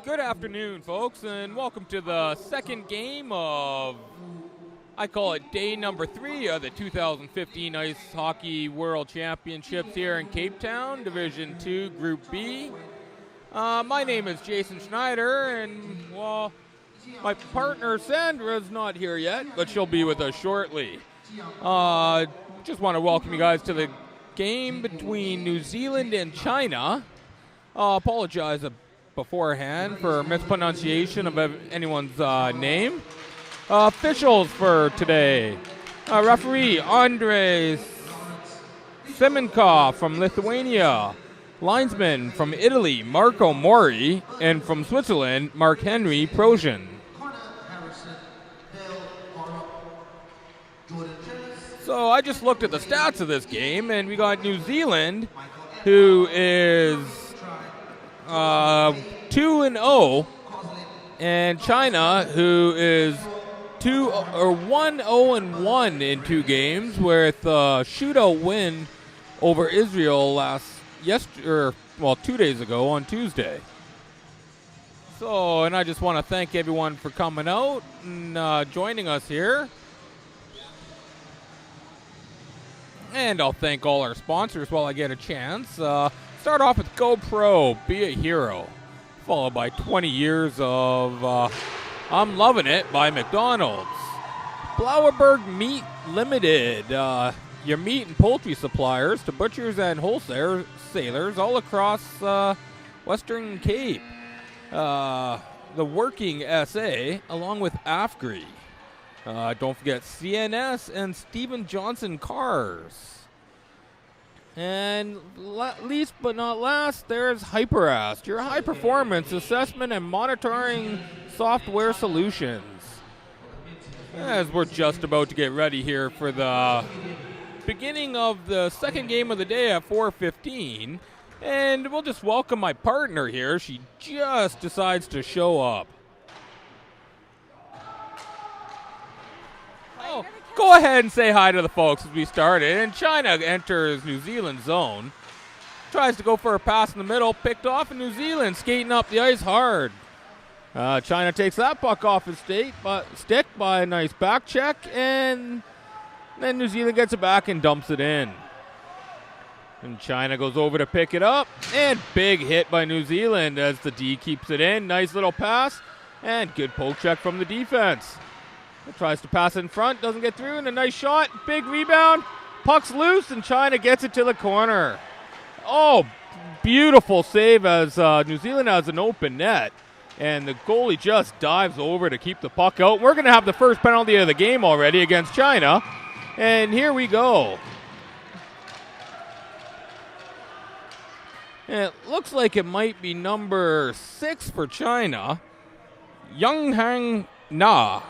Good afternoon, folks, and welcome to the second game of, I call it day number 3 of the 2015 Ice Hockey World Championships here in Cape Town, Division 2, Group B. My name is Jason Schneider, and, well, my partner Sandra's not here yet, but she'll be with us shortly. Just want to welcome you guys to the game between New Zealand and China. Apologize beforehand for mispronunciation of anyone's name. Officials for today. Referee Andrei Semenkov from Lithuania. Linesman from Italy, Marco Mori. And from Switzerland, Marc-Henri Prozin. So I just looked at the stats of this game, and we got New Zealand, who is 2-0, and China, who is 1-0-1 in 2 games, with a shootout win over Israel 2 days ago on Tuesday. So, and I just want to thank everyone for coming out and joining us here. And I'll thank all our sponsors while I get a chance. Start off with GoPro, Be a Hero, followed by 20 years of I'm Loving It by McDonald's. Blauerberg Meat Limited, your meat and poultry suppliers to butchers and wholesalers all across Western Cape. The Working SA, along with AFGRI. Don't forget CNS and Steven Johnson Cars. And least but not last, there's HyperAsk, your high-performance assessment and monitoring software solutions. As we're just about to get ready here for the beginning of the second game of the day at 4:15, and we'll just welcome my partner here. She just decides to show up. Oh, go ahead and say hi to the folks as we started. And China enters New Zealand's zone. Tries to go for a pass in the middle, picked off, and New Zealand skating up the ice hard. China takes that puck off his stick by a nice back check, and then New Zealand gets it back and dumps it in. And China goes over to pick it up, and big hit by New Zealand as the D keeps it in. Nice little pass, and good poke check from the defense. Tries to pass it in front, doesn't get through, and a nice shot, big rebound, puck's loose, and China gets it to the corner. Oh, beautiful save as New Zealand has an open net, and the goalie just dives over to keep the puck out. We're going to have the first penalty of the game already against China, and here we go. And it looks like it might be number 6 for China, Younghang Na.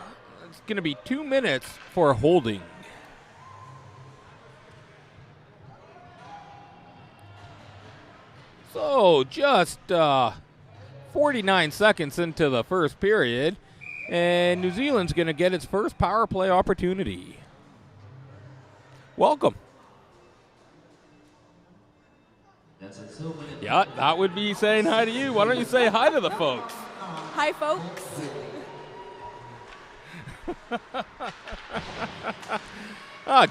It's going to be 2 minutes for holding. So just 49 seconds into the first period, and New Zealand's going to get its first power play opportunity. Welcome. Yeah, that would be saying hi to you. Why don't you say hi to the folks? Hi, folks.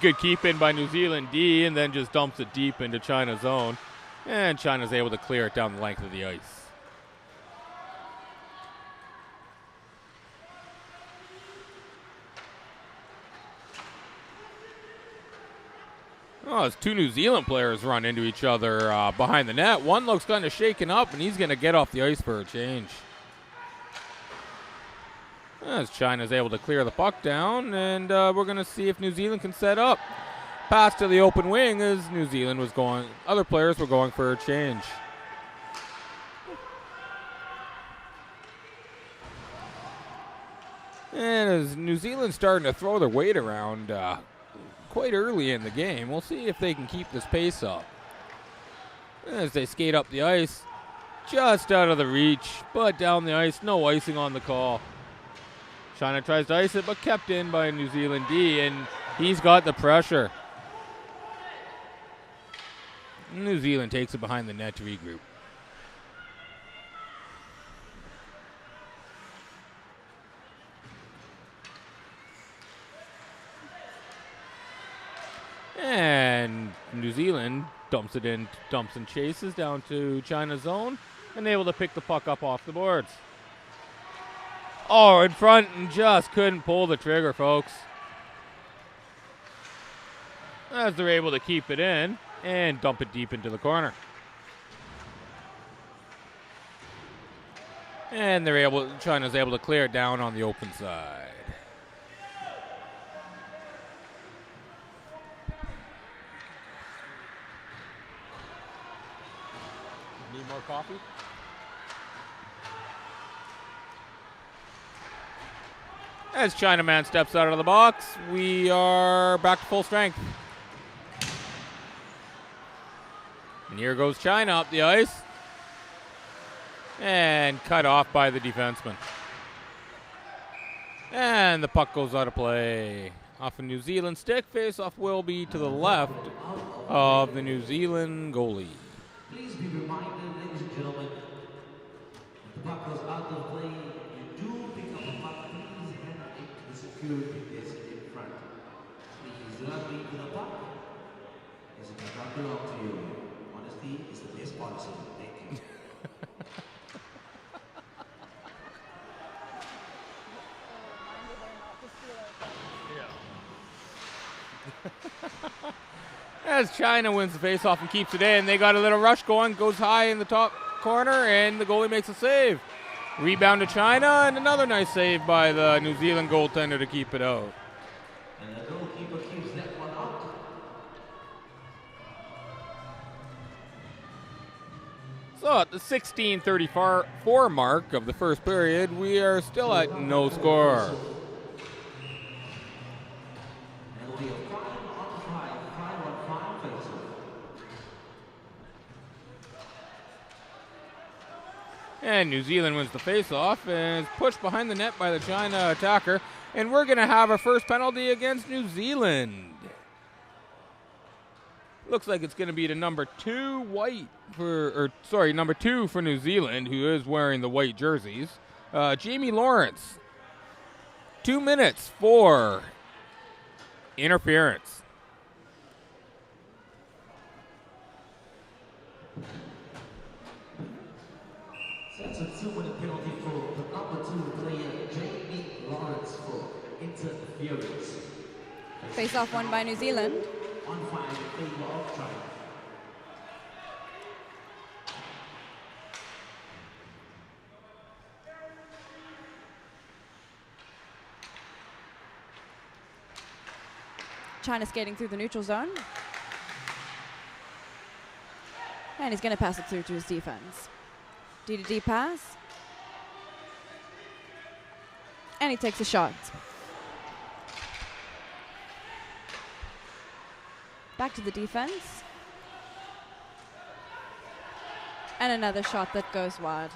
Good keep in by New Zealand D, and then just dumps it deep into China's zone. And China's able to clear it down the length of the ice. Oh, as 2 New Zealand players run into each other behind the net. One looks kind of shaken up, and he's going to get off the ice for a change. As China's able to clear the puck down, and we're going to see if New Zealand can set up. Pass to the open wing as New Zealand was going. Other players were going for a change. And as New Zealand's starting to throw their weight around quite early in the game, we'll see if they can keep this pace up. As they skate up the ice, just out of the reach, but down the ice, no icing on the call. China tries to ice it, but kept in by New Zealand D, and he's got the pressure. New Zealand takes it behind the net to regroup. New Zealand dumps and chases down to China's zone, and able to pick the puck up off the boards. Oh, in front and just couldn't pull the trigger, folks. As they're able to keep it in and dump it deep into the corner. And China's able to clear it down on the open side. Need more coffee? As Chinaman steps out of the box, we are back to full strength. And here goes China up the ice. And cut off by the defenseman. And the puck goes out of play. Off a New Zealand stick. Face-off will be to the left of the New Zealand goalie. Please be reminded, ladies and gentlemen, if the puck goes out of play, you do pick up the puck, please hand it to the security desk in front. Please do not leave the puck, as it does not belong to you. Honesty is the best policy. Thank you. As China wins the faceoff and keeps it in, they got a little rush going, goes high in the top corner, and the goalie makes a save. Rebound to China, and another nice save by the New Zealand goaltender to keep it out. And the goalkeeper keeps that one out. So at the 16:34 mark of the first period, we are still at no score. And New Zealand wins the faceoff and is pushed behind the net by the China attacker. And we're going to have our first penalty against New Zealand. Looks like it's going to be to number 2 for New Zealand, who is wearing the white jerseys. Jamie Lawrence. 2 minutes for interference. That's a 2-minute penalty for the number 2 player, Jamie Lawrence, for interference. Face-off won by New Zealand. On 5 in favor of China. China skating through the neutral zone. And he's going to pass it through to his defense. D-to-D pass. And he takes a shot. Back to the defense. And another shot that goes wide.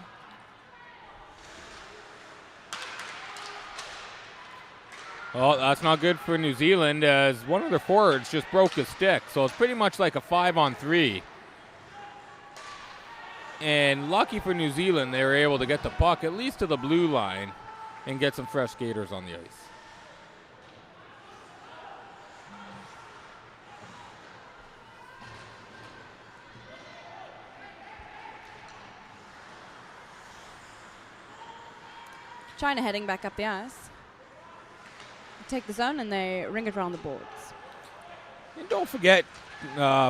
Well, that's not good for New Zealand, as one of their forwards just broke his stick. So it's pretty much like a 5-on-3. And lucky for New Zealand, they were able to get the puck at least to the blue line and get some fresh skaters on the ice. China heading back up the ice. Take the zone and they ring it around the boards. And don't forget,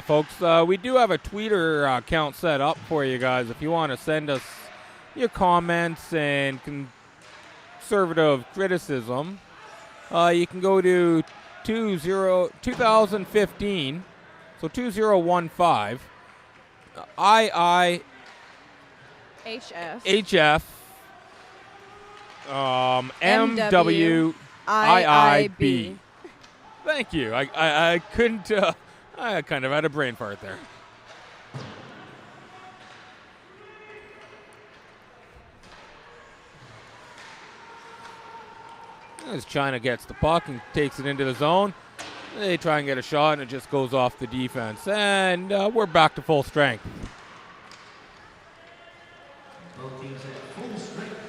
folks, we do have a Twitter account set up for you guys. If you want to send us your comments and conservative criticism, you can go to 2015, so 2015, IIHF, MWIIB. Thank you. I couldn't. I kind of had a brain fart there. As China gets the puck and takes it into the zone, they try and get a shot, and it just goes off the defense. And we're back to full strength. Both teams at full strength.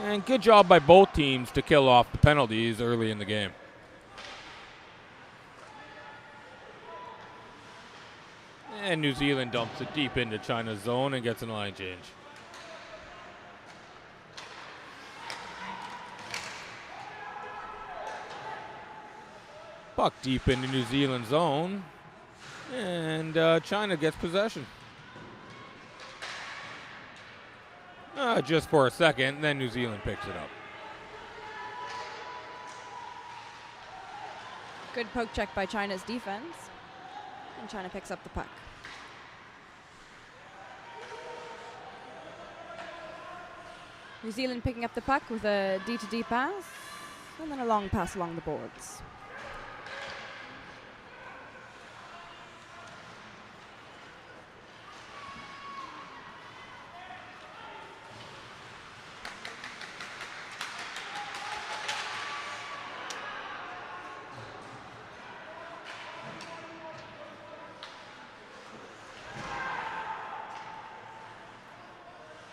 And good job by both teams to kill off the penalties early in the game. And New Zealand dumps it deep into China's zone and gets an line change. Puck deep into New Zealand zone. And China gets possession. Just for a second, then New Zealand picks it up. Good poke check by China's defense. And China picks up the puck. New Zealand picking up the puck with a D-to-D pass. And then a long pass along the boards.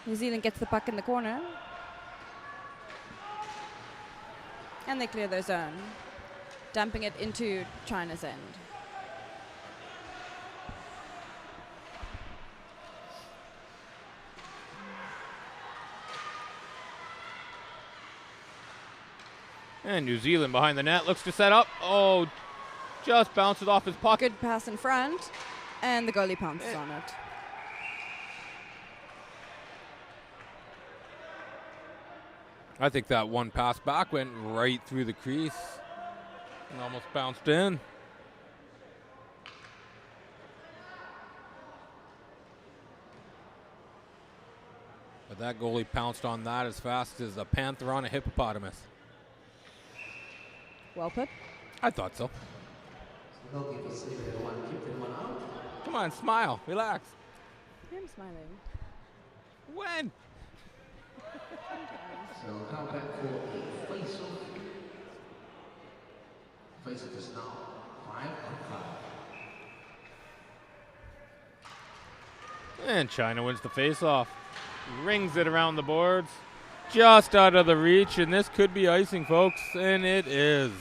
New Zealand gets the puck in the corner. And they clear their zone, dumping it into China's end. And New Zealand behind the net looks to set up. Oh, just bounces off his puck. Good pass in front, and the goalie pounces on it. I think that one pass back went right through the crease and almost bounced in. But that goalie pounced on that as fast as a panther on a hippopotamus. Well put. I thought so. Come on, smile, relax. I'm smiling. When? So now back for a face-off. Face-off is now 5-on-5. And China wins the face-off. Rings it around the boards. Just out of the reach, and this could be icing, folks, and it is.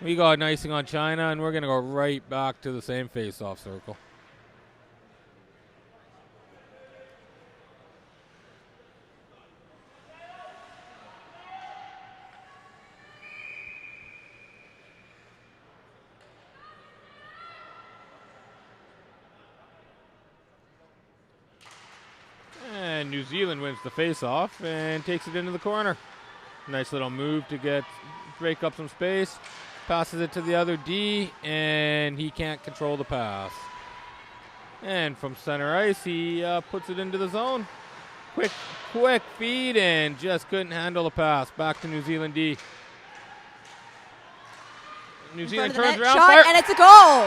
We got an icing on China, and we're going to go right back to the same face-off circle. And New Zealand wins the face-off and takes it into the corner. Nice little move to break up some space. Passes it to the other D, and he can't control the pass. And from center ice, he puts it into the zone. Quick feed, and just couldn't handle the pass. Back to New Zealand D. New Zealand turns around, shot, and it's a goal.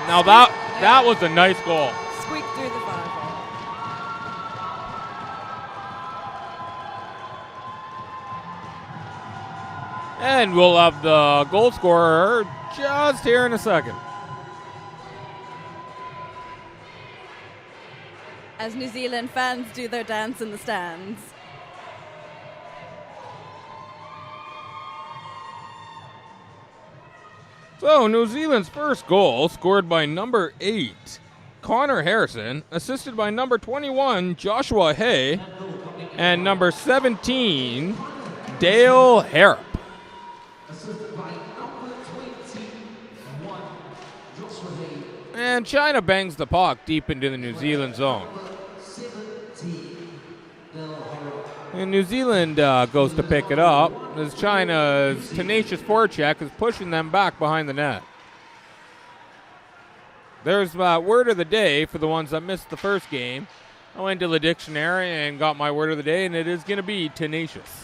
Now that was a nice goal. Squeak through the fire. And we'll have the goal scorer just here in a second. As New Zealand fans do their dance in the stands. So New Zealand's first goal, scored by number 8, Connor Harrison, assisted by number 21, Joshua Hay, and number 17, Dale Harrop. And China bangs the puck deep into the New Zealand zone. And New Zealand goes to pick it up as China's tenacious forecheck is pushing them back behind the net. There's word of the day for the ones that missed the first game. I went to the dictionary and got my word of the day, and it is going to be tenacious.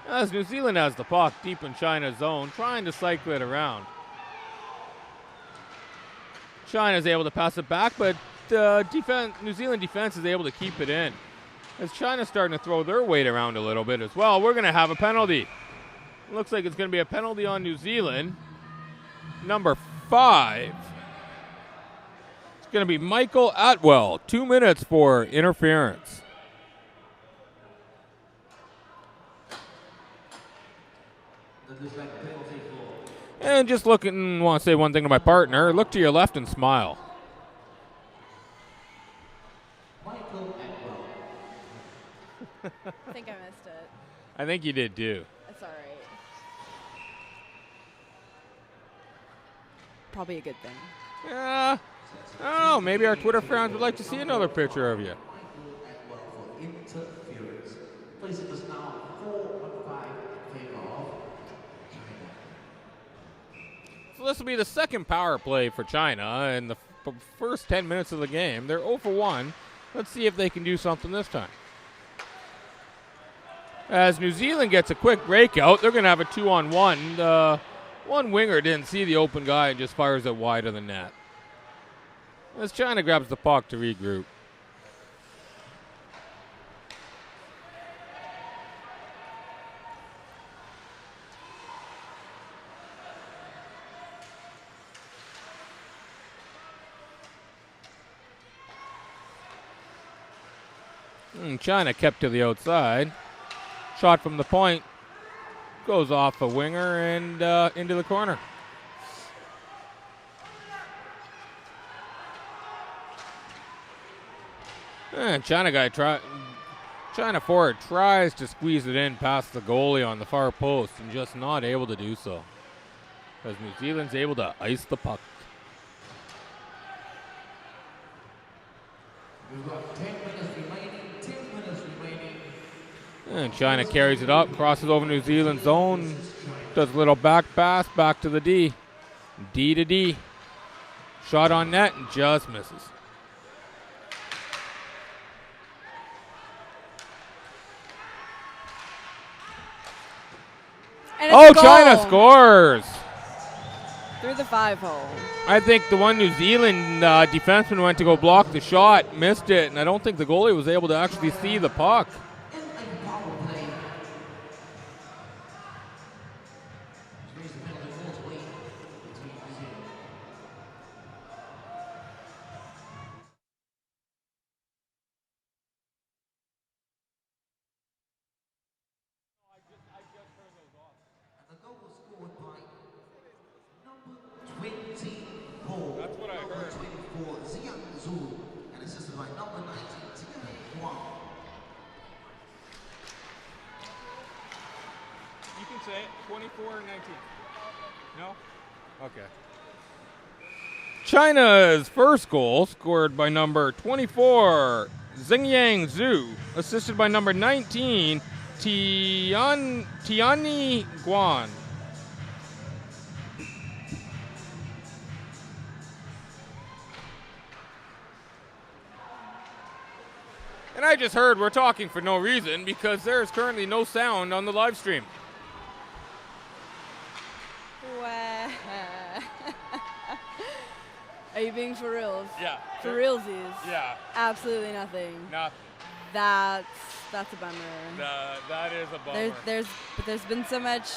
As New Zealand has the puck deep in China's zone, trying to cycle it around. China's able to pass it back, but New Zealand defense is able to keep it in. As China's starting to throw their weight around a little bit as well, we're going to have a penalty. Looks like it's going to be a penalty on New Zealand. Number 5. It's going to be Michael Atwell. 2 minutes for interference. That looks like a penalty for And just looking, want to say one thing to my partner. Look to your left and smile. Michael Atwell. I think I missed it. I think you did too. That's all right. Probably a good thing. Yeah. I don't know. Maybe our Twitter fans would like to see another picture of you. Michael Atwell for interference. Places us now 4-5 in favor of China. So this will be the second power play for China in the first 10 minutes of the game. They're 0 for 1. Let's see if they can do something this time. As New Zealand gets a quick breakout, they're going to have a 2-on-1. One winger didn't see the open guy and just fires it wide of the net. As China grabs the puck to regroup. China kept to the outside. Shot from the point. Goes off a winger and into the corner. And China forward tries to squeeze it in past the goalie on the far post and just not able to do so. As New Zealand's able to ice the puck. We've got 10 minutes remaining. 10 minutes remaining. And China carries it up, crosses over New Zealand's zone, does a little back pass back to the D. D to D. Shot on net and just misses. And it's a China goal. scores! Through the 5-hole. I think the one New Zealand defenseman went to go block the shot, missed it, and I don't think the goalie was able to actually see the puck. And a power play. Which means the penalty falls away between New Zealand. And the goal was scored by number 24. That's what I Number heard. 24, Xiang Zhu. And assisted by number 19, Tian Huang. You can say it, 24 or 19. No? Okay. China's first goal, scored by number 24, Xingyang Zhu, assisted by number 19, Tiani Guan. And I just heard we're talking for no reason because there's currently no sound on the live stream. Wow. Are you being for reals? Yeah. For realsies? Yeah. Absolutely nothing. Nothing. That's a bummer. That is a bummer. There's been so much.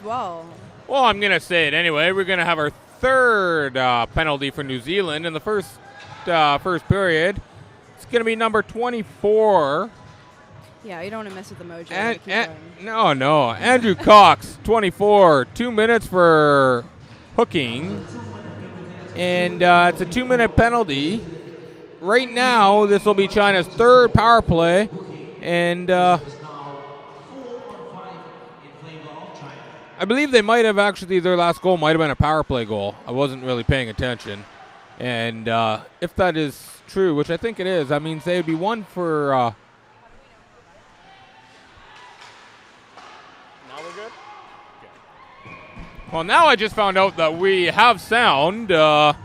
Well, I'm going to say it anyway. We're going to have our third penalty for New Zealand in the first period. It's going to be number 24. yeah, you don't want to mess with the mojo. And, Keep going. no. Andrew Cox, 24. 2 minutes for hooking. And it's a 2-minute penalty. Right now, this will be China's third power play. And I believe they might have actually, their last goal might have been a power play goal. I wasn't really paying attention. And if that is true, which I think it is, that means they would be one for... now we're good? Okay. Well, now I just found out that we have sound, so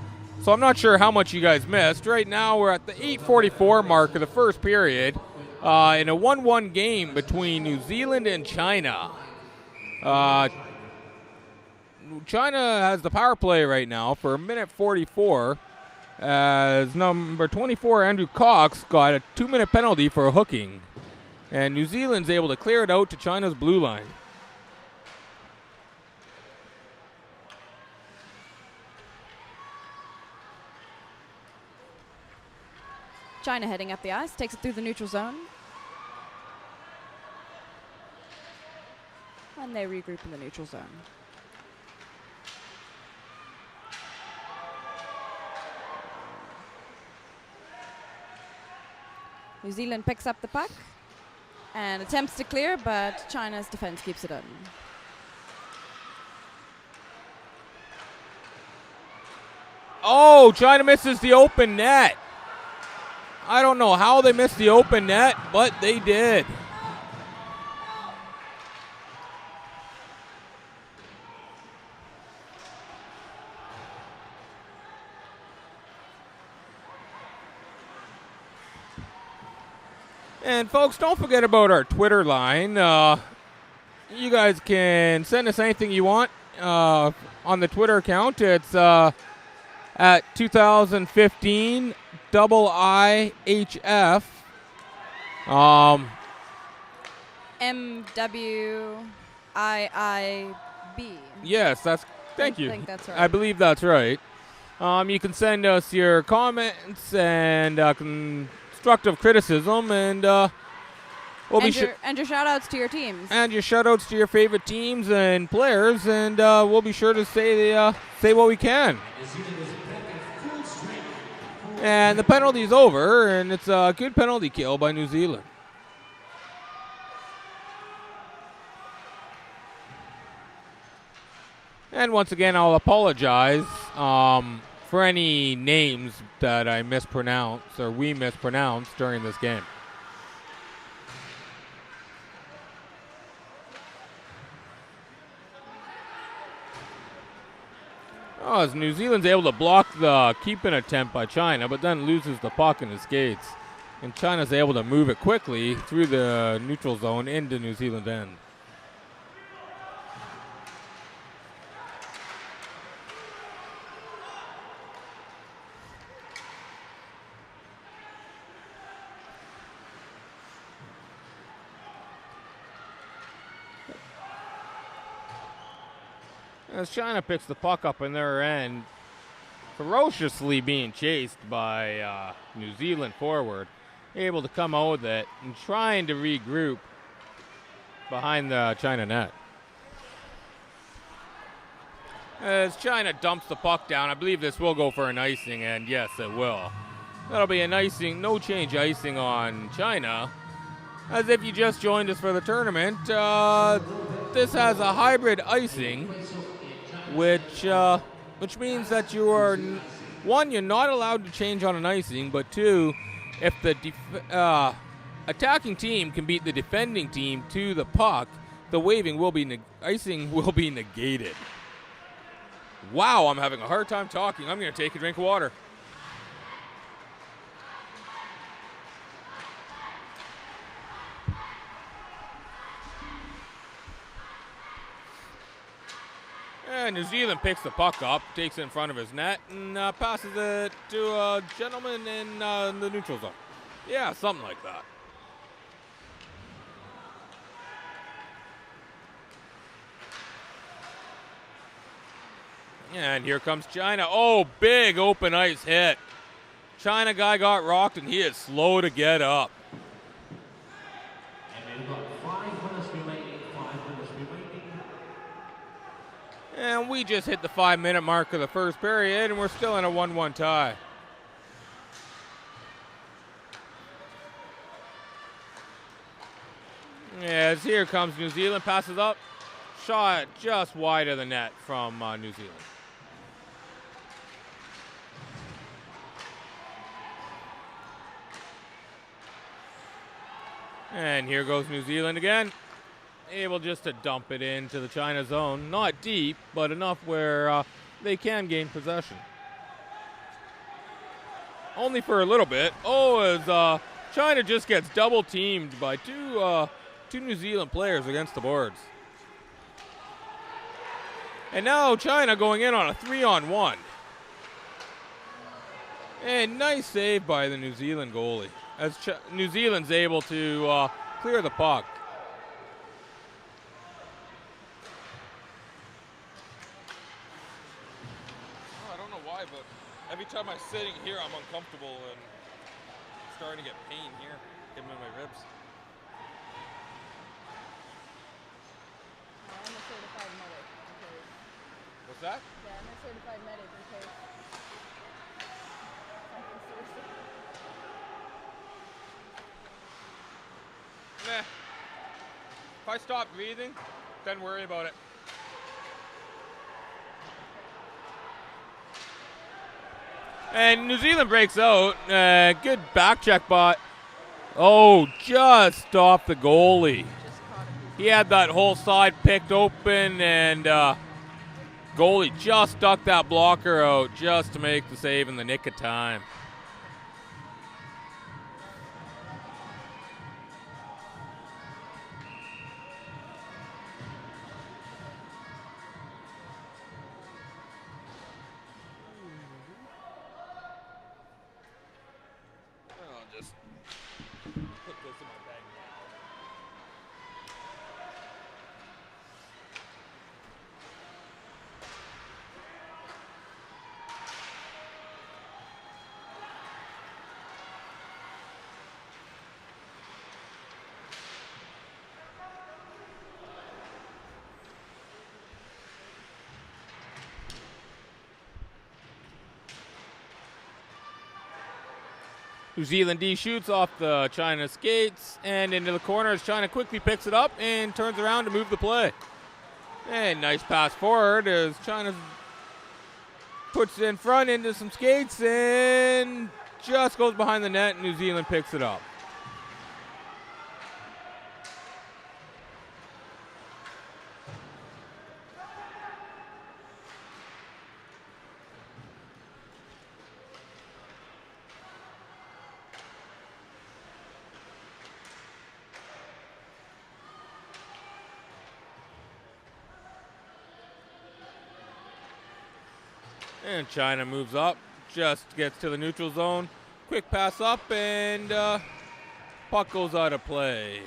I'm not sure how much you guys missed. Right now we're at the 8:44 mark of the first period in a 1-1 game between New Zealand and China. China has the power play right now for 1:44 as number 24 Andrew Cox got a 2-minute penalty for a hooking, and New Zealand's able to clear it out to China's blue line. China heading up the ice, takes it through the neutral zone. And they regroup in the neutral zone. New Zealand picks up the puck and attempts to clear, but China's defense keeps it in. Oh, China misses the open net. I don't know how they missed the open net, but they did. And folks, don't forget about our Twitter line. You guys can send us anything you want on the Twitter account. It's at 2015 IIHF. MWIIB. Yes, thank you. I think that's right. I believe that's right. You can send us your comments and constructive criticism, and and your shout outs to your teams. And your shout outs to your favorite teams and players, and we'll be sure to say what we can. And the penalty's over, and it's a good penalty kill by New Zealand. And once again, I'll apologize for any names that I mispronounce or we mispronounced during this game. Oh, as New Zealand's able to block the keep-in attempt by China, but then loses the puck in his skates. And China's able to move it quickly through the neutral zone into New Zealand end. As China picks the puck up in their end, ferociously being chased by New Zealand forward, able to come out with it and trying to regroup behind the China net. As China dumps the puck down, I believe this will go for an icing, and yes, it will. That'll be an icing, no change icing on China. As if you just joined us for the tournament, this has a hybrid icing, which means that you are, one, you're not allowed to change on an icing, but two, if the attacking team can beat the defending team to the puck, the icing will be negated. Wow, I'm having a hard time talking. I'm going to take a drink of water. And New Zealand picks the puck up, takes it in front of his net, and passes it to a gentleman in the neutral zone. Yeah, something like that. And here comes China. Oh, big open ice hit. China guy got rocked, and he is slow to get up. And we just hit the 5-minute mark of the first period, and we're still in a 1-1 tie. As here comes New Zealand, passes up, shot just wide of the net from New Zealand. And here goes New Zealand again. Able just to dump it into the China zone. Not deep, but enough where they can gain possession. Only for a little bit. Oh, as China just gets double teamed by two New Zealand players against the boards. And now China going in on a 3-on-1. And nice save by the New Zealand goalie, as New Zealand's able to clear the puck. I don't know why, but every time I'm sitting here, I'm uncomfortable and starting to get pain here. Getting in my ribs. I'm a certified medic. Okay. What's that? Yeah, I'm a certified medic in case something seriously. Meh. If I stop breathing, then worry about it. And New Zealand breaks out. Good back check, but just off the goalie. Just caught a He had that whole side picked open, and goalie just stuck that blocker out just to make the save in the nick of time. I'll just put this in my bag now. New Zealand D shoots off the China skates and into the corner as China quickly picks it up and turns around to move the play. And nice pass forward as China puts it in front into some skates and just goes behind the net. New Zealand picks it up. And China moves up, just gets to the neutral zone. Quick pass up, and puck goes out of play.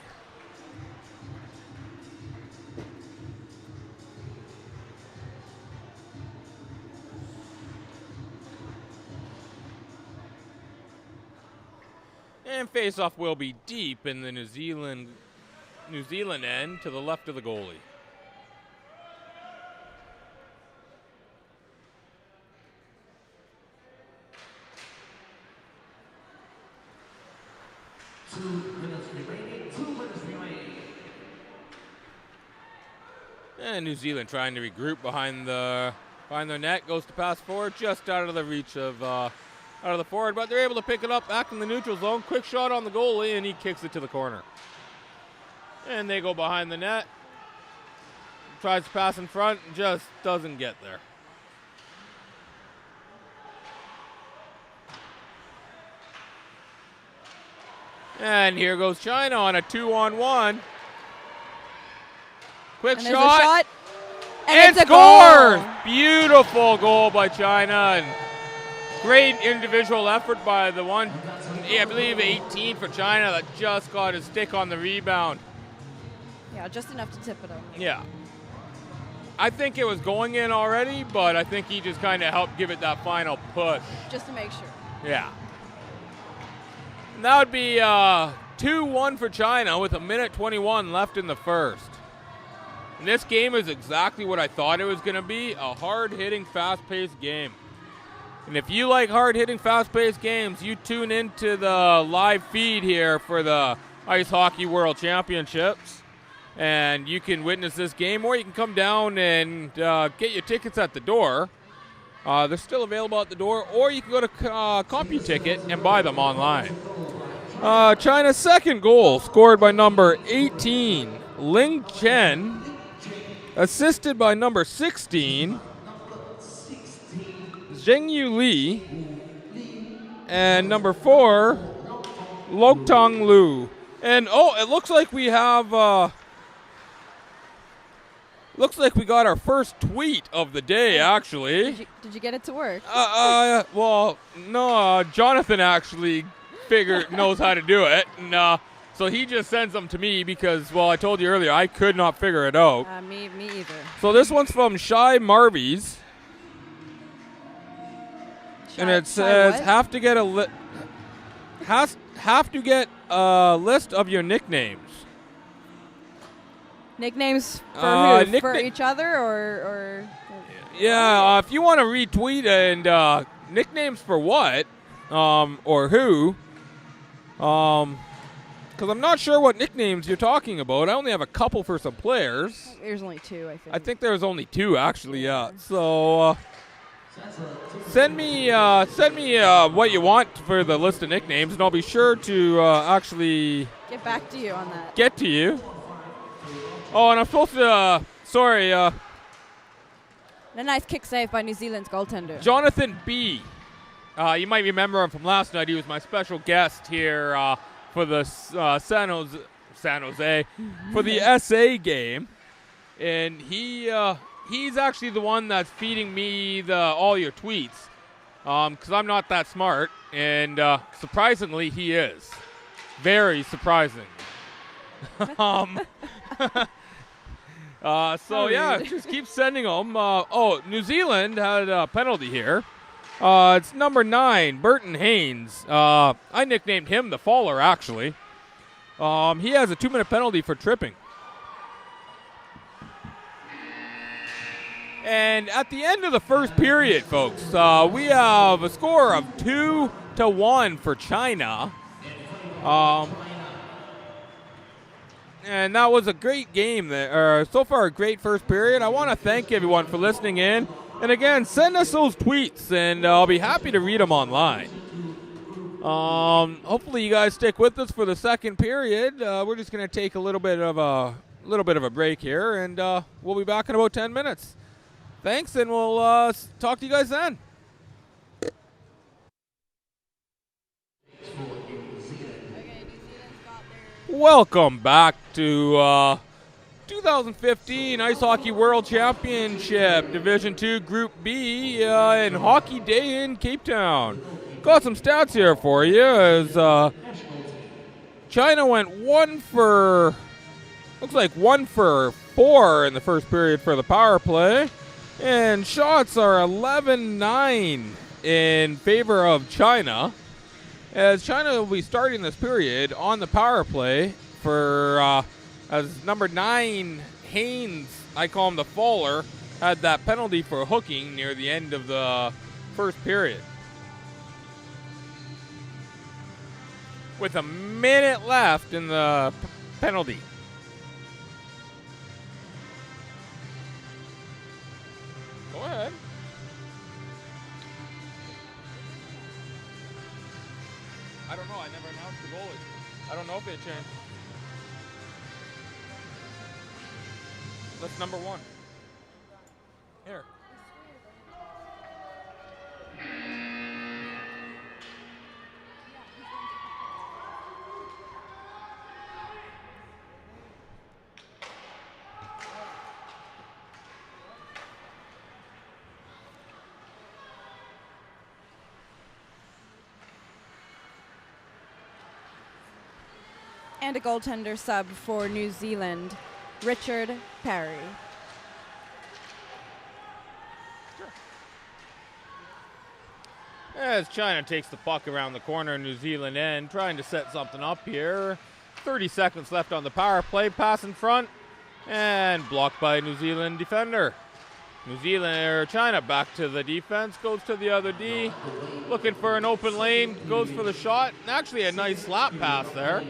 And face-off will be deep in the New Zealand end to the left of the goalie. And New Zealand trying to regroup behind their net, goes to pass forward, just out of the reach of out of the forward, but they're able to pick it up back in the neutral zone. Quick shot on the goalie, and he kicks it to the corner. And they go behind the net. Tries to pass in front, just doesn't get there. And here goes China on a 2-on-1. Quick And shot. And it's a scores! goal. Beautiful goal by China. And great individual effort by the one, I believe 18 for China, that just got his stick on the rebound. Yeah, just enough to tip it over. Yeah. I think it was going in already, but I think he just kind of helped give it that final push. Just to make sure. Yeah. And that would be 2-1 for China with 1:21 left in the first. And this game is exactly what I thought it was going to be, a hard-hitting, fast-paced game. And if you like hard-hitting, fast-paced games, you tune into the live feed here for the Ice Hockey World Championships. And you can witness this game, or you can come down and get your tickets at the door. They're still available at the door, or you can go to CompuTicket and buy them online. China's second goal, scored by number 18, Ling Chen, assisted by number 16, Zhengyu Li, and number 4, Loktong Lu. And it looks like we have we got our first tweet of the day, actually. Did you get it to work? Well, no, Jonathan actually knows how to do it. And so he just sends them to me because, well, I told you earlier, I could not figure it out. Me either. So this one's from Shy Marvies. And it says, have to get a have to get a list of your nicknames. Nicknames for who? For Nickna- each other or Yeah, if you want to retweet and nicknames for what, or who, because I'm not sure what nicknames you're talking about. I only have a couple for some players. there's only 2, I think. I think there's only 2 actually. Yeah. So send me what you want for the list of nicknames, and I'll be sure to actually Get back to you on that. get to you. Oh, and I'm supposed to. Sorry. And a nice kick save by New Zealand's goaltender. Jonathan B. You might remember him from last night. He was my special guest here for the San Jose for the SA game, and he's actually the one that's feeding me all your tweets because I'm not that smart, and surprisingly he is. Very surprising. So yeah, just keep sending them. New Zealand had a penalty here. It's number 9, Burton Haynes. I nicknamed him the Faller, actually. He has a 2-minute penalty for tripping. And at the end of the first period, folks, we have a score of 2-1 for China. And that was a great game. So far, a great first period. I want to thank everyone for listening in. And again, send us those tweets, and I'll be happy to read them online. Hopefully, you guys stick with us for the second period. We're just going to take a little bit of a break here, and we'll be back in about 10 minutes. Thanks, and we'll talk to you guys then. Welcome back to 2015 Ice Hockey World Championship Division II Group B in Hockey Day in Cape Town. Got some stats here for you as China went 1 for 4 in the first period for the power play, and shots are 11-9 in favor of China, as China will be starting this period on the power play for as number 9 Haynes, I call him the Faller, had that penalty for hooking near the end of the first period. With a minute left in the penalty. Go ahead. I don't know. I never announced the goalies. I don't know if they changed. That's number 1. Here. And a goaltender sub for New Zealand, Richard Parry. As China takes the puck around the corner, New Zealand end, trying to set something up here. 30 seconds left on the power play. Pass in front and blocked by a New Zealand defender. China back to the defense, goes to the other D, looking for an open lane, goes for the shot. Actually a nice slap pass there.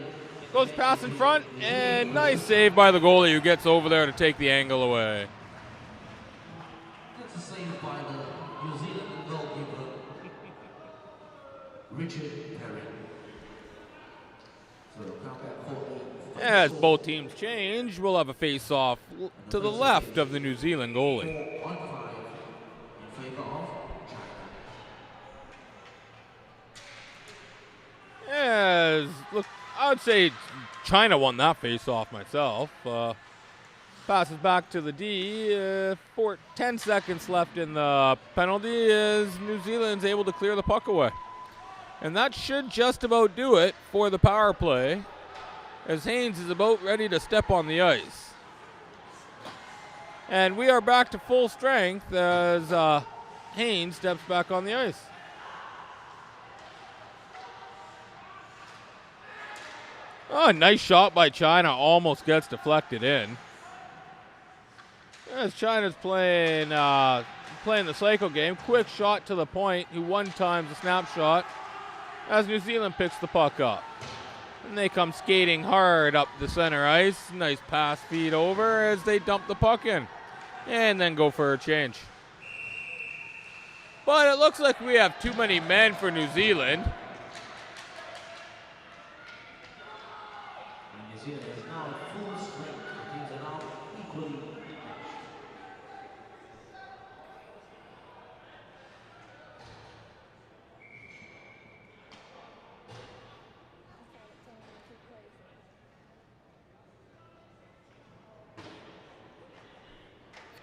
Goes pass in front, and nice save by the goalie who gets over there to take the angle away. That's a save by the New Zealand goalkeeper, Richard Perry. So count that 14. As both teams change, we'll have a face-off to the left of the New Zealand goalie. 4-5 in favor of China. As look, I would say China won that face-off myself. Passes back to the D. 10 seconds left in the penalty as New Zealand's able to clear the puck away. And that should just about do it for the power play, as Haynes is about ready to step on the ice. And we are back to full strength as Haynes steps back on the ice. Oh, nice shot by China. Almost gets deflected in. As China's playing the cycle game. Quick shot to the point. He one-times the snapshot as New Zealand picks the puck up. And they come skating hard up the center ice. Nice pass feed over as they dump the puck in. And then go for a change. But it looks like we have too many men for New Zealand. New Zealand is now at full strength. The teams are now equally matched.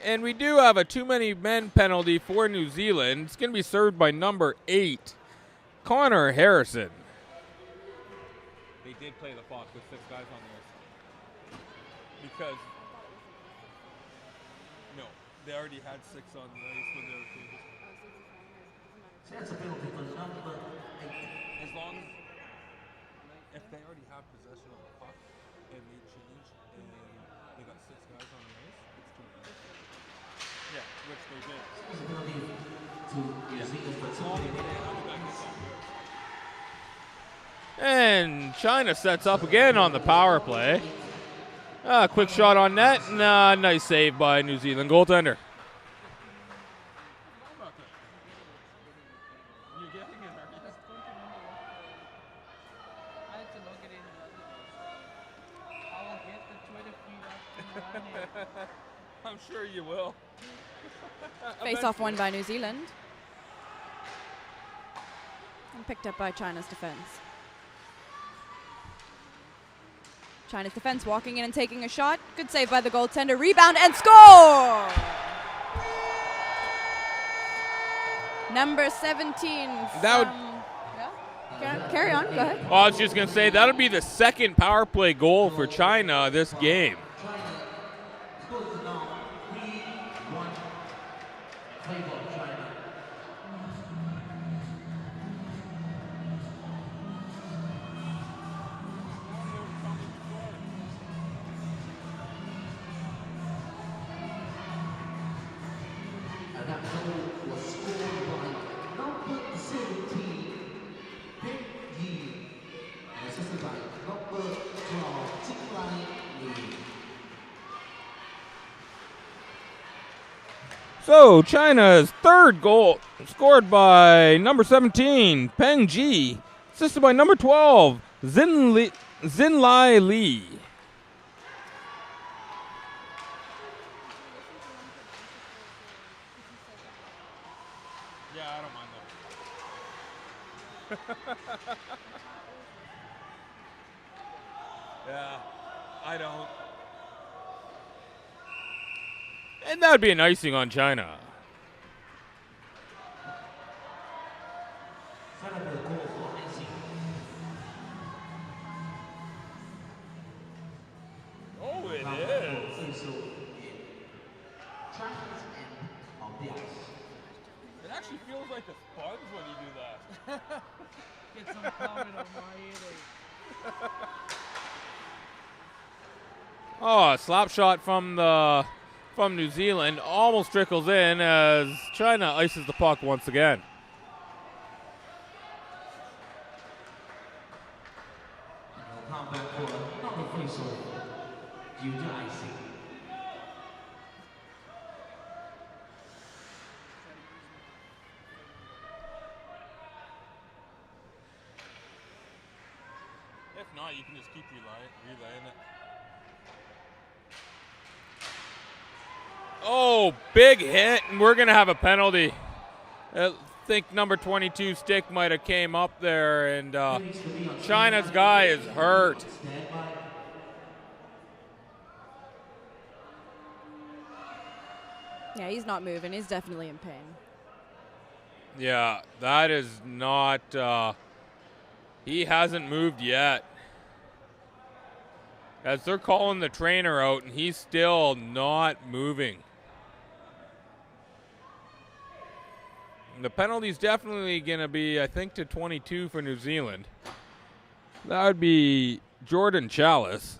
And we do have a too many men penalty for New Zealand. It's going to be served by number 8, Connor Harrison. They did play the puck with 6 guys on the ice. Because, no, they already had 6 on the ice when they were changing. That's a penalty for number 8. As long as, if they already have possession of the puck and they change and they got 6 guys on the ice, it's too many. Yeah, which they did. It's a penalty to New Zealand for 2 minutes. And China sets up again on the power play. Quick shot on net, and nice save by New Zealand goaltender. I'm sure you will. Face-off won by New Zealand. And picked up by China's defense. China's defense walking in and taking a shot. Good save by the goaltender. Rebound and score! Number 17. Carry on. Go ahead. Well, I was just going to say, that'll be the second power play goal for China this game. So, China's third goal scored by number 17, Peng Ji, assisted by number 12, Xinlai Li. Yeah, I don't mind that. Yeah, I don't. And that would be an icing on China. Oh, it is. It actually feels like a sponge when you do that. Get some comment on my earache. Oh, a slap shot from New Zealand almost trickles in as China ices the puck once again. If not, you can just keep relaying it. Oh, big hit, and we're going to have a penalty. I think number 22 stick might have came up there, and China's guy is hurt. Yeah, he's not moving. He's definitely in pain. Yeah, that is not... he hasn't moved yet. As they're calling the trainer out, and he's still not moving. The penalty's definitely going to be, I think, to 22 for New Zealand. That would be Jordan Chalice.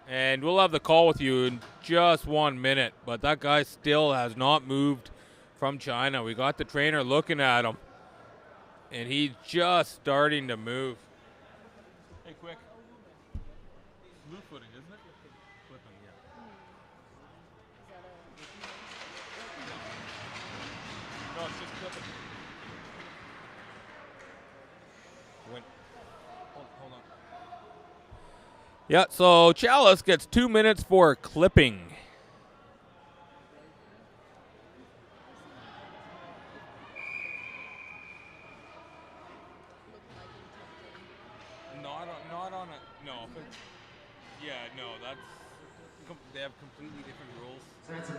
And we'll have the call with you in just 1 minute. But that guy still has not moved from China. We got the trainer looking at him. And he's just starting to move. Hey, quick. Blue footing, isn't it? Flipping, yeah. No, it's just flipping. Hold on. Yeah, so Chalice gets 2 minutes for clipping. Not on a no. Yeah, no, they have completely different rules. If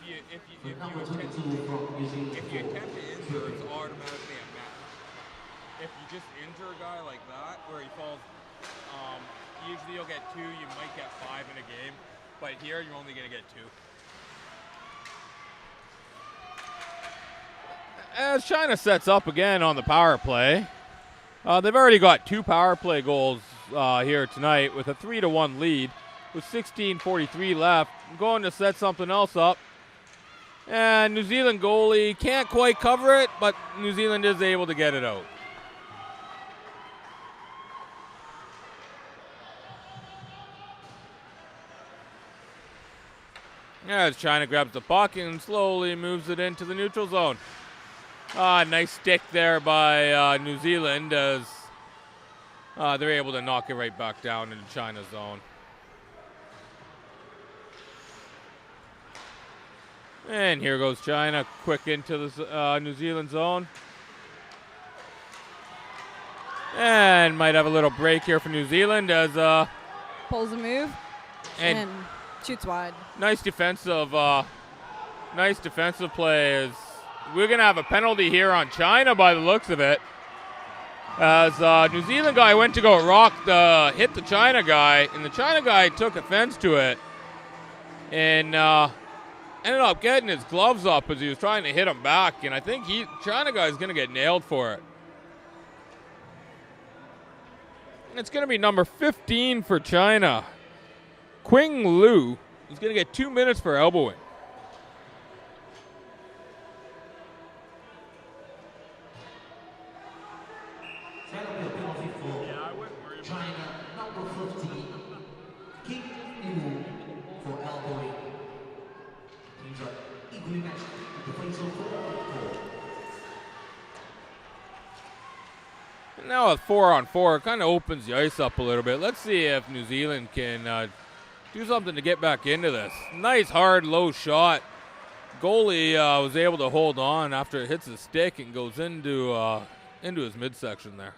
you attempt to injure, it's automatically a match. If you just injure a guy like that, where he falls, usually you'll get 2. You might get 5 in a game, but here you're only gonna get 2. As China sets up again on the power play, they've already got 2 power play goals here tonight with a 3-1 lead with 16:43 left. Going to set something else up. And New Zealand goalie can't quite cover it, but New Zealand is able to get it out. As China grabs the puck and slowly moves it into the neutral zone. Nice stick there by New Zealand as they're able to knock it right back down into China's zone. And here goes China, quick into the New Zealand zone. And might have a little break here for New Zealand as Pulls a move and shoots wide. Nice defensive play. As we're gonna have a penalty here on China by the looks of it. As New Zealand guy went to go hit the China guy, and the China guy took offense to it, and ended up getting his gloves up as he was trying to hit him back, and I think China guy's gonna get nailed for it. It's going to be number 15 for China. Qing Liu is going to get 2 minutes for elbowing. Penalty for China, number 15, King Liu for elbowing. Teams are equally matched with the face of 4-on-4. Now with 4-on-4, it kind of opens the ice up a little bit. Let's see if New Zealand can do something to get back into this. Nice, hard, low shot. Goalie was able to hold on after it hits his stick and goes into his midsection there.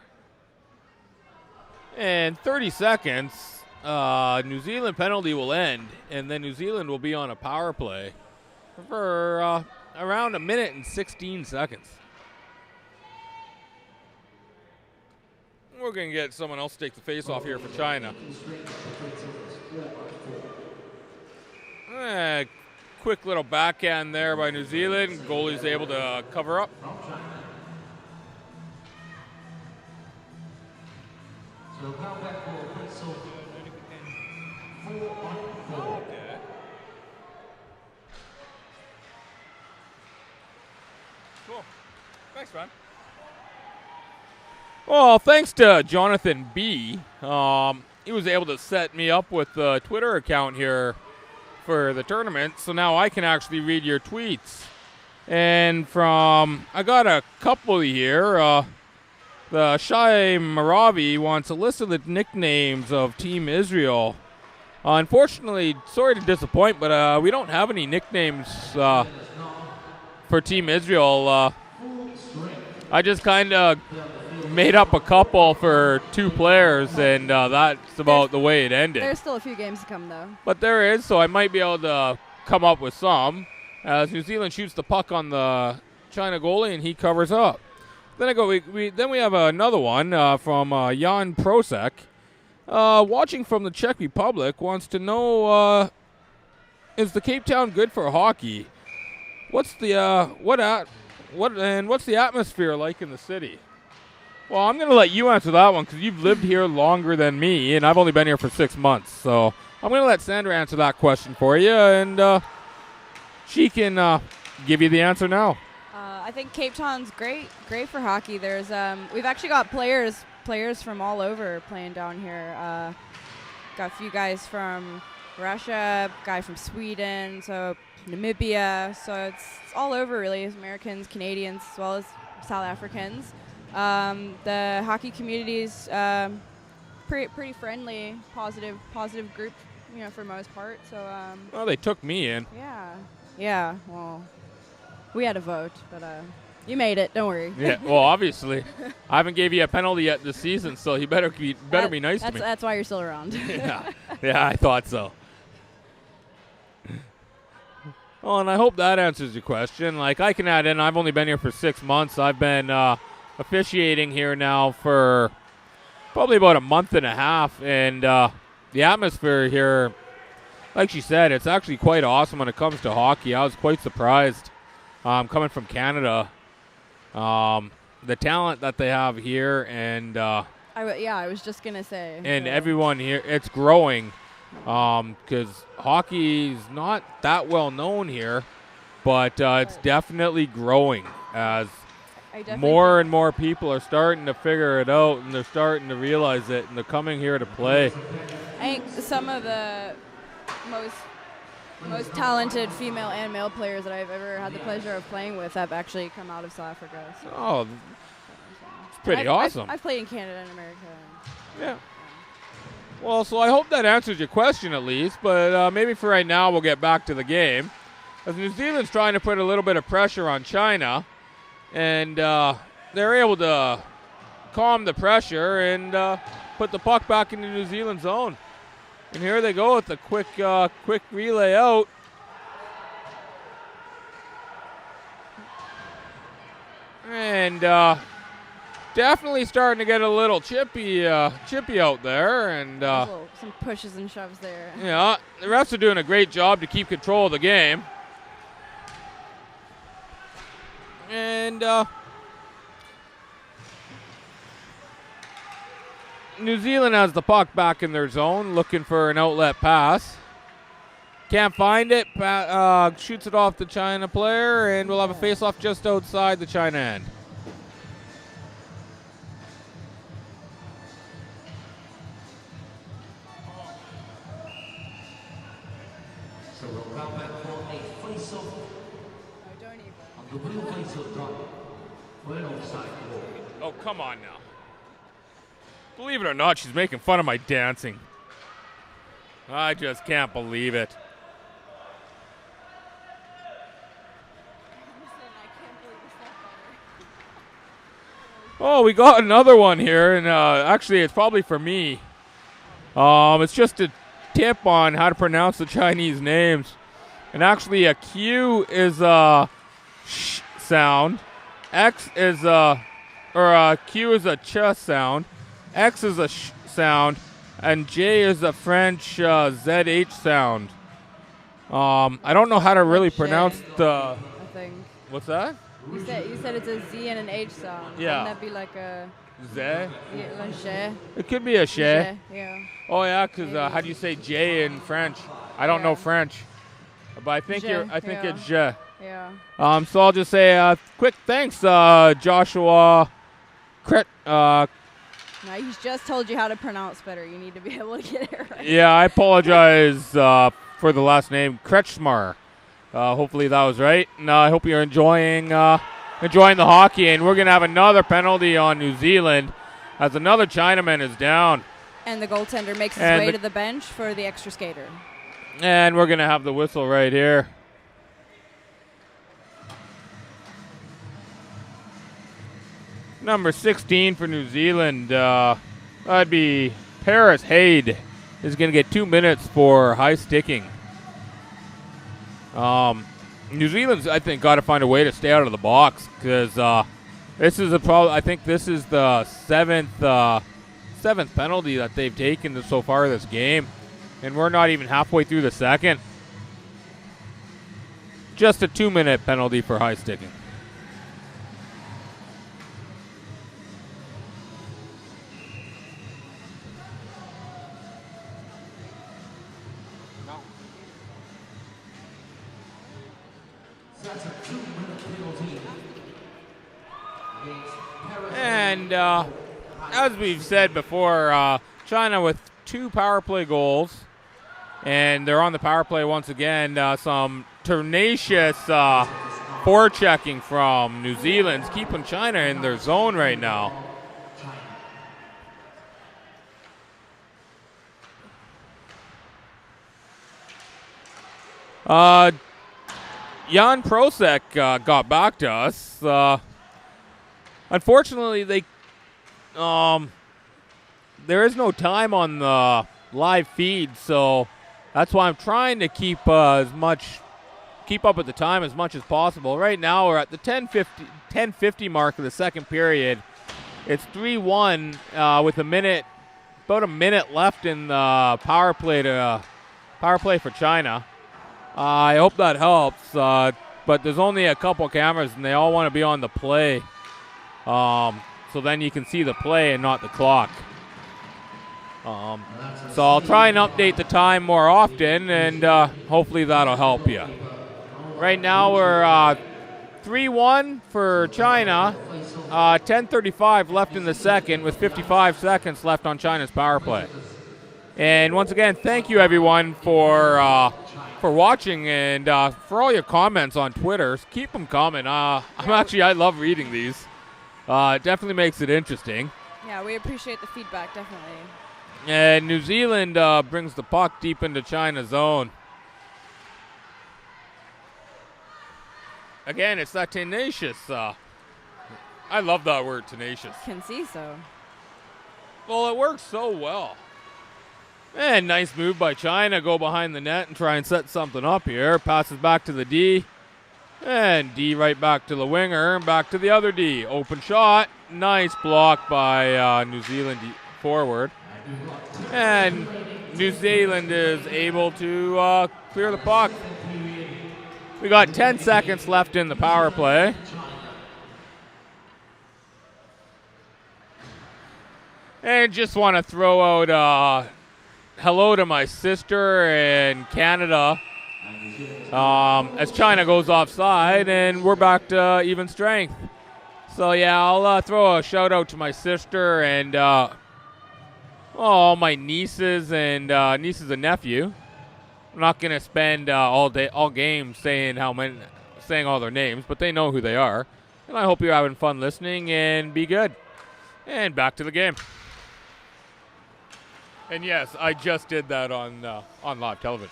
And 30 seconds, New Zealand penalty will end, and then New Zealand will be on a power play for around 1 minute and 16 seconds. We're going to get someone else to take the face off here for China. Quick little backhand there by New Zealand. Goalie's able to cover up. So come back for a face off 4-on-4. Okay. Cool. Thanks, man. Well, thanks to Jonathan B. He was able to set me up with the Twitter account here for the tournament, so now I can actually read your tweets. And I got a couple here. The Shai Maravi wants a list of the nicknames of Team Israel. Unfortunately, sorry to disappoint, but we don't have any nicknames for Team Israel. I just kind of made up a couple for 2 players, and that's about the way it ended. There's still a few games to come, though. But there is, so I might be able to come up with some. As New Zealand shoots the puck on the China goalie, and he covers up. Then we have another one from Jan Prosek. Watching from the Czech Republic, wants to know, is the Cape Town good for hockey? What's the atmosphere like in the city? Well, I'm going to let you answer that one because you've lived here longer than me, and I've only been here for 6 months. So I'm going to let Sandra answer that question for you, and she can give you the answer now. I think Cape Town's great for hockey. There's we've actually got players from all over playing down here. Got a few guys from Russia, guy from Sweden, so Namibia. So it's all over really. It's Americans, Canadians, as well as South Africans. The hockey community's pretty friendly, positive group, for the most part. So Well, they took me in. yeah. Well, we had a vote, but you made it. Don't worry. Yeah. Well, obviously, I haven't gave you a penalty yet this season, so you better be nice to me. That's why you're still around. Yeah, I thought so. Well, and I hope that answers your question. Like, I can add in, I've only been here for 6 months. I've been officiating here now for probably about a month and a half, and the atmosphere here, like she said, it's actually quite awesome when it comes to hockey. I was quite surprised coming from Canada, the talent that they have here, and I was just gonna say. And everyone here, it's growing because hockey's not that well known here, but it's definitely growing as more and more people are starting to figure it out, and they're starting to realize it, and they're coming here to play. I think some of the most talented female and male players that I've ever had the pleasure of playing with have actually come out of South Africa. So. Oh, it's pretty awesome. I've played in Canada and America. Yeah. Well, so I hope that answers your question at least, but maybe for right now we'll get back to the game. As New Zealand's trying to put a little bit of pressure on China, and they're able to calm the pressure and put the puck back into New Zealand's zone. And here they go with the quick relay out. And definitely starting to get a little chippy out there. And some pushes and shoves there. Yeah, the refs are doing a great job to keep control of the game. And New Zealand has the puck back in their zone, looking for an outlet pass. Can't find it. Shoots it off the China player, and we'll have a face-off just outside the China end. So we'll come back for a face-off. No, don't even. On the blue face-off dot for an offside goal. Oh, come on now. Believe it or not, she's making fun of my dancing. I just can't believe it. Oh, we got another one here, and actually it's probably for me. It's just a tip on how to pronounce the Chinese names. And actually a Q is a sh sound, X is a, Q is a ch sound, X is a sh sound, and J is a French ZH sound. I don't know how to really pronounce the... I think. What's that? You said it's a Z and an H sound. Yeah. Wouldn't that be like a... Z? Yeah, like J? It could be a she. Yeah. Oh yeah, because how do you say J in French? I don't know French, but I think it's je. Yeah. So I'll just say quick thanks, Joshua. No, he's just told you how to pronounce better. You need to be able to get it right. Yeah, I apologize for the last name, Kretschmar. Hopefully that was right. And I hope you're enjoying the hockey. And we're gonna have another penalty on New Zealand as another Chinaman is down. And the goaltender makes his way to the bench for the extra skater. And we're going to have the whistle right here. Number 16 for New Zealand. That'd be Paris Hayde is going to get 2 minutes for high sticking. New Zealand's, I think, got to find a way to stay out of the box because this is I think this is the seventh penalty that they've taken so far this game, and we're not even halfway through the second. Just a 2-minute penalty for high sticking. That's a 2-minute penalty against Paris. And as we've said before, China with 2 power play goals. And they're on the power play once again. Some tenacious forechecking from New Zealand's keeping China in their zone right now. Jan Prosek got back to us. Unfortunately, there is no time on the live feed, so that's why I'm trying to keep up with the time as much as possible. Right now, we're at the 10:50 mark of the second period. It's 3-1 with about a minute left in the power play for China. I hope that helps, but there's only a couple cameras, and they all want to be on the play. So then you can see the play and not the clock. So I'll try and update the time more often, and hopefully that'll help you. Right now we're 3-1 for China. 10:35 left in the second with 55 seconds left on China's power play. And once again, thank you everyone for watching and for all your comments on Twitter. Keep them coming. I love reading these. It definitely makes it interesting. Yeah, we appreciate the feedback, definitely. And New Zealand brings the puck deep into China's zone. Again, it's that tenacious. I love that word, tenacious. Can see so. Well, it works so well. And nice move by China. Go behind the net and try and set something up here. Passes back to the D. And D right back to the winger. And back to the other D. Open shot. Nice block by New Zealand forward. And New Zealand is able to clear the puck. We got 10 seconds left in the power play. And just want to throw out hello to my sister in Canada as China goes offside and we're back to even strength. So yeah, I'll throw a shout out to my sister and all my nieces and nephew. I'm not gonna spend all game saying all their names, but they know who they are. And I hope you're having fun listening and be good. And back to the game. And yes, I just did that on live television.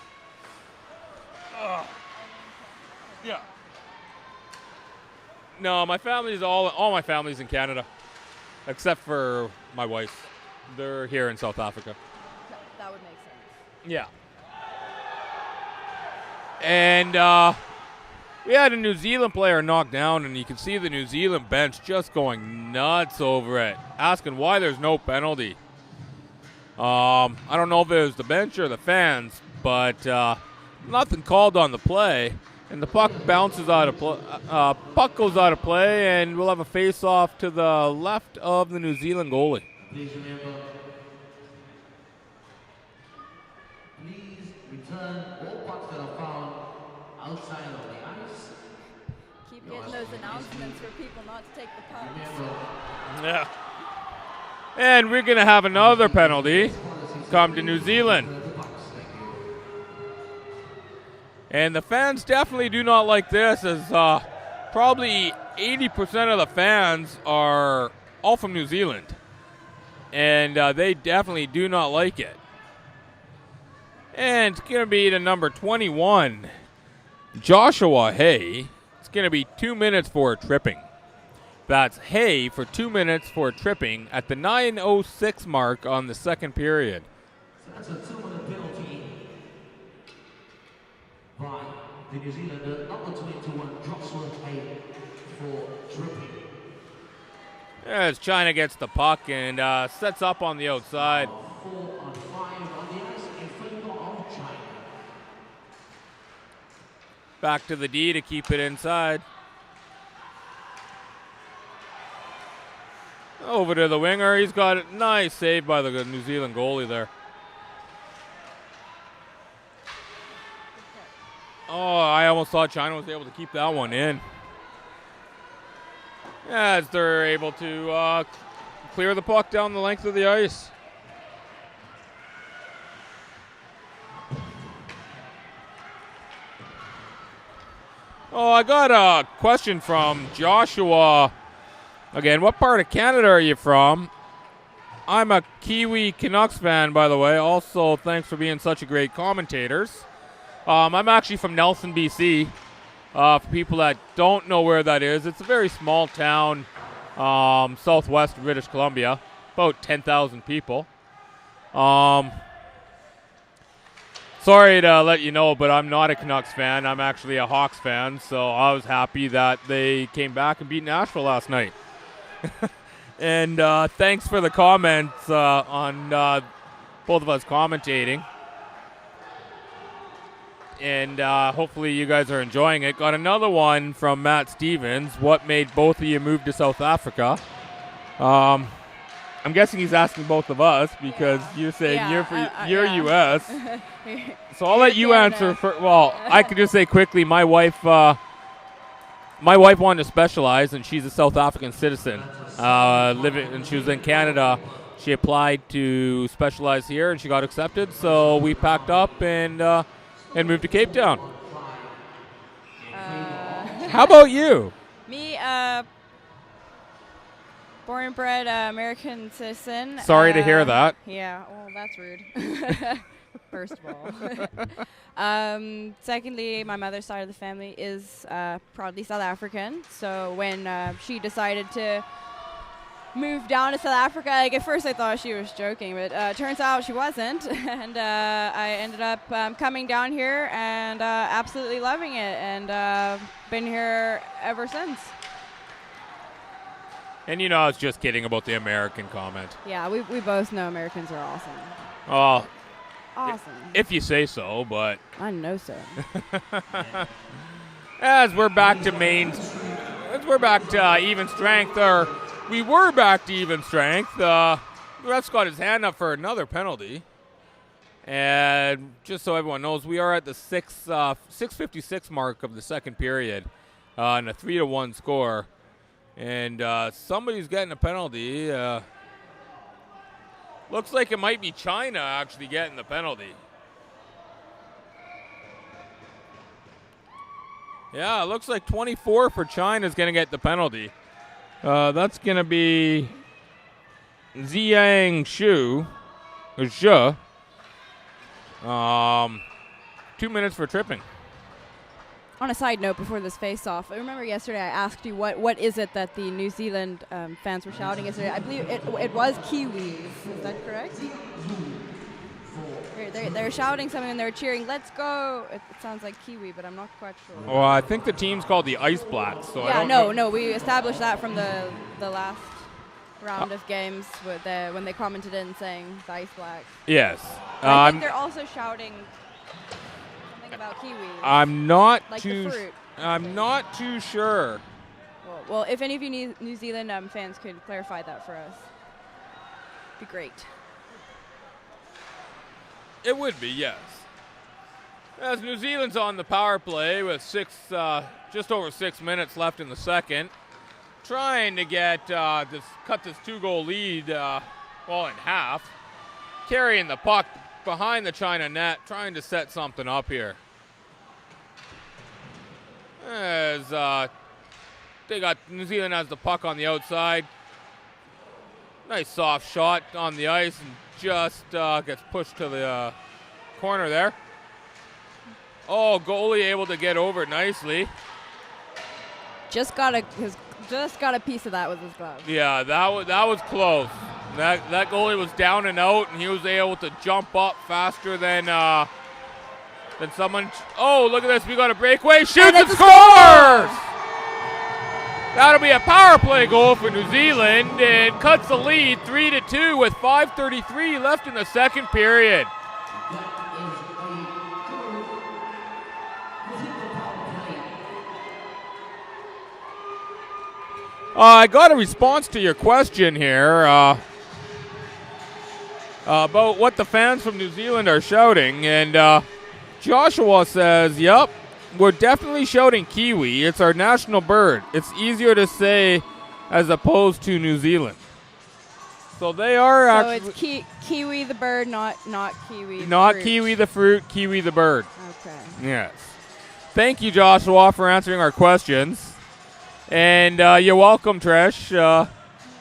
Yeah. No, my family's all my family's in Canada, except for my wife. They're here in South Africa. That would make sense. Yeah. And we had a New Zealand player knocked down, and you can see the New Zealand bench just going nuts over it, asking why there's no penalty. I don't know if it was the bench or the fans, but nothing called on the play, and the puck bounces out of play. Puck goes out of play, and we'll have a face-off to the left of the New Zealand goalie. Please remember, please return all pucks that are found outside of the ice. Keep getting those announcements for people not to take the pucks. Remember, Yeah. And we're going to have another penalty come to New Zealand. And the fans definitely do not like this, as probably 80% of the fans are all from New Zealand. And they definitely do not like it. And it's going to be to number 21, Joshua Hay. It's going to be 2 minutes for tripping. That's Hay for 2 minutes for tripping at the 9:06 mark on the second period. so that's a 2-minute penalty by the New Zealander, number 21, Joshua Hay, for tripping. As China gets the puck and sets up on the outside. 4 on 5 on the ice in favor of China. Back to the D to keep it inside. Over to the winger. He's got it. Nice save by the New Zealand goalie there. Oh, I almost thought China was able to keep that one in. As they're able to clear the puck down the length of the ice. Oh, I got a question from Joshua. Again, what part of Canada are you from? I'm a Kiwi Canucks fan, by the way. Also, thanks for being such a great commentators. I'm actually from Nelson, BC. For people that don't know where that is, it's a very small town, southwest of British Columbia, about 10,000 people. Sorry to let you know, but I'm not a Canucks fan. I'm actually a Hawks fan, so I was happy that they came back and beat Nashville last night. And thanks for the comments on both of us commentating. And hopefully you guys are enjoying it. Got another one from Matt Stevens. What made both of you move to South Africa? I'm guessing he's asking both of us because you're saying you're U.S. So I'll let you answer. Well, I could just say quickly. My wife wanted to specialize, and she's a South African citizen. And she was in Canada. She applied to specialize here, and she got accepted. So we packed up and moved to Cape Town. How about you? Me, born and bred American citizen. Sorry to hear that. Yeah, well, that's rude. First of all. Secondly, my mother's side of the family is proudly South African. So when she decided to move down to South Africa, like at first I thought she was joking, but turns out she wasn't. And I ended up coming down here and absolutely loving it, and been here ever since. And you know, I was just kidding about the American comment. Yeah, we both know Americans are awesome. Oh, Awesome. if you say so, but I know so. as we're back to even strength, or we were back to even strength. The ref's got his hand up for another penalty. And just so everyone knows, we are at the 6:56 mark of the second period, and a 3-1 score. And somebody's getting a penalty. Looks like it might be China actually getting the penalty. Yeah, it looks like 24 for China is going to get the penalty. That's going to be Ziyang Shu. Or Zhe. 2 minutes for tripping. On a side note, before this face-off, I remember yesterday I asked you what is it that the New Zealand fans were shouting yesterday. I believe it was Kiwis. Is that correct? They're shouting something and they're cheering, "Let's go!" It sounds like Kiwi, but I'm not quite sure. Well, I think the team's called the Ice Blacks. So yeah, no, we established that from the last round of games when they commented in saying the Ice Blacks. Yes. I think they're also shouting about kiwis. I'm not like too. The fruit. I'm not too sure. Well, if any of you New Zealand fans could clarify that for us, it'd be great. It would be, yes. As New Zealand's on the power play with just over 6 minutes left in the second, trying to cut this 2-goal lead, in half, carrying the puck behind the China net, trying to set something up here. As New Zealand has the puck on the outside. Nice soft shot on the ice and just gets pushed to the corner there. Oh, goalie able to get over nicely. Just got a piece of that with his glove. Yeah, that was close. That goalie was down and out, and he was able to jump up faster than someone. Oh, look at this! We got a breakaway. Shoots and scores! That'll be a power play goal for New Zealand, and cuts the lead 3-2 with 5:33 left in the second period. I got a response to your question here about what the fans from New Zealand are shouting, and Joshua says, "Yep, we're definitely shouting Kiwi. It's our national bird. It's easier to say as opposed to New Zealand. So they are So actually it's kiwi the bird, not kiwi. not fruit. Kiwi the fruit, Kiwi the bird. Okay. Yes. Thank you, Joshua, for answering our questions. And you're welcome, Trish.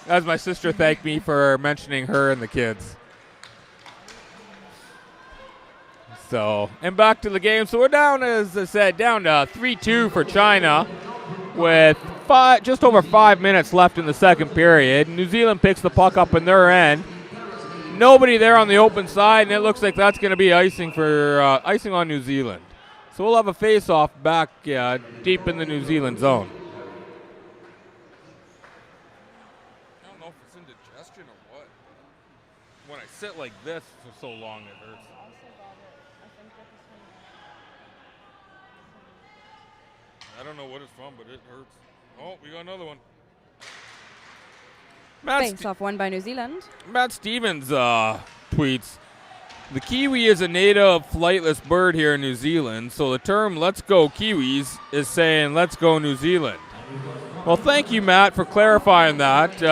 As my sister thanked me for mentioning her and the kids. So, and back to the game. So we're down, as I said, down to 3-2 for China with just over 5 minutes left in the second period. New Zealand picks the puck up in their end. Nobody there on the open side, and it looks like that's going to be icing on New Zealand. So we'll have a face-off back deep in the New Zealand zone. I don't know if it's indigestion or what. When I sit like this for so long, it hurts. I don't know what it's from, but it hurts. Oh, we got another one. Face off won by New Zealand. Matt Stevens tweets, the Kiwi is a native flightless bird here in New Zealand, so the term let's go Kiwis is saying let's go New Zealand. Well, thank you, Matt, for clarifying that.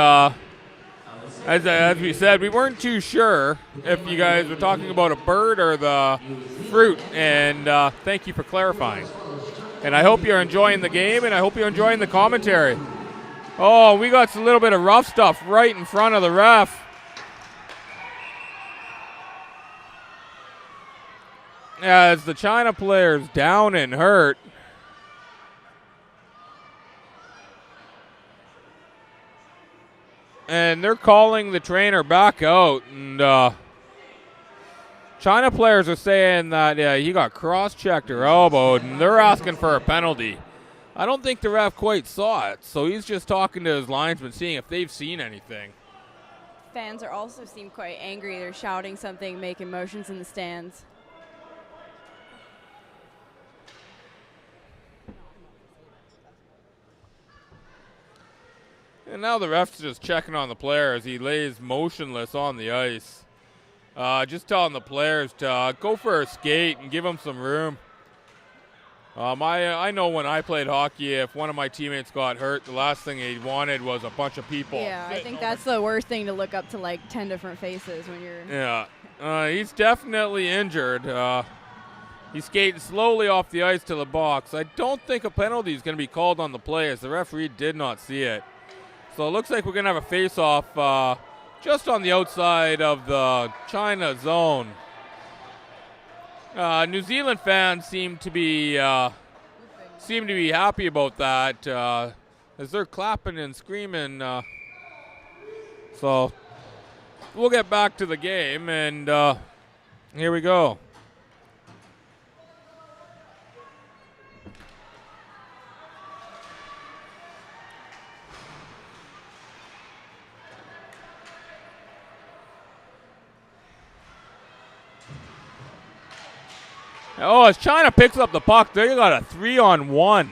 As we said, we weren't too sure if you guys were talking about a bird or the fruit, and thank you for clarifying. And I hope you're enjoying the game, and I hope you're enjoying the commentary. Oh, we got a little bit of rough stuff right in front of the ref. As the China player's down and hurt. And they're calling the trainer back out, and China players are saying that he got cross-checked or elbowed, and they're asking for a penalty. I don't think the ref quite saw it, so he's just talking to his linesmen, seeing if they've seen anything. Fans are also seem quite angry. They're shouting something, making motions in the stands. And now the ref's just checking on the player as he lays motionless on the ice. Just telling the players to go for a skate and give him some room. I know when I played hockey, if one of my teammates got hurt, the last thing he wanted was a bunch of people. Yeah, I think that's the worst thing to look up to, like 10 different faces when you're. Yeah, he's definitely injured. He's skating slowly off the ice to the box. I don't think a penalty is going to be called on the play, as the referee did not see it. So it looks like we're going to have a face-off just on the outside of the China zone. New Zealand fans seem to be happy about that as they're clapping and screaming. So we'll get back to the game, and here we go. Oh, as China picks up the puck, they got a 3-on-1.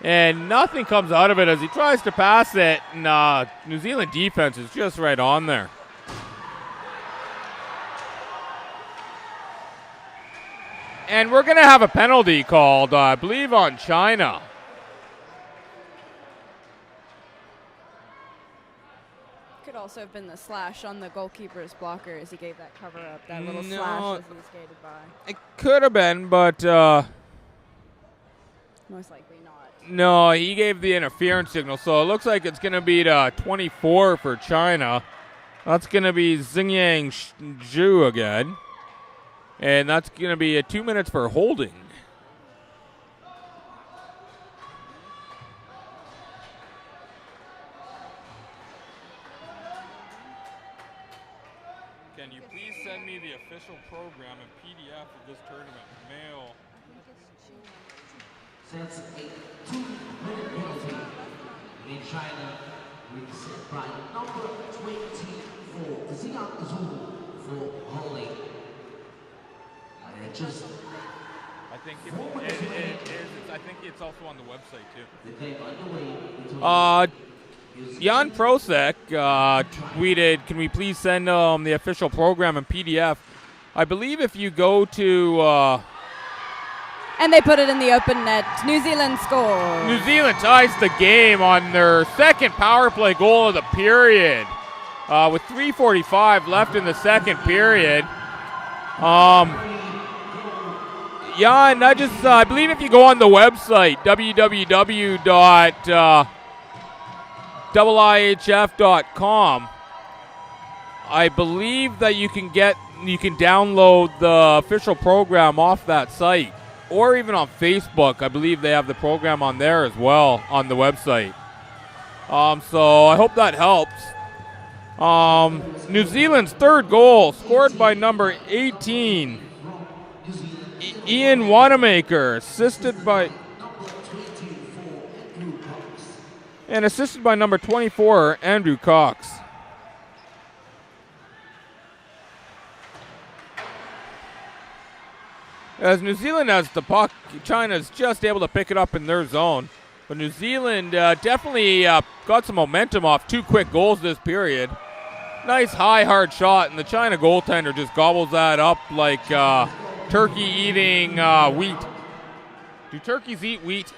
And nothing comes out of it as he tries to pass it. And New Zealand defense is just right on there. And we're going to have a penalty called, I believe, on China. Could also have been the slash on the goalkeeper's blocker as he gave that cover up, that little slash as he skated by. It could have been, but Most likely not. no, he gave the interference signal. So it looks like it's going to be 24 for China. That's going to be Xingyang Zhu again. And that's going to be 2 minutes for holding. Can you please send me the official program and PDF of this tournament? Mail. Since a 2-minute penalty in China, reset by number 24, Xiang Zhu for holding. And just I think I think it's also on the website too. the game underway. Jan Prosek tweeted, can we please send the official program and PDF? I believe if you go to And they put it in the open net. New Zealand scores. New Zealand ties the game on their second power play goal of the period with 3:45 left in the second period. Yeah, and I believe if you go on the website, www.IIHF.com, I believe that you can download the official program off that site, or even on Facebook. I believe they have the program on there as well on the website. So I hope that helps. New Zealand's third goal, scored by number 18, Ian Wanamaker, assisted by number 24, Andrew Cox. As New Zealand has the puck, China's just able to pick it up in their zone. But New Zealand definitely got some momentum off 2 quick goals this period. Nice high, hard shot, and the China goaltender just gobbles that up like turkey eating wheat. Do turkeys eat wheat?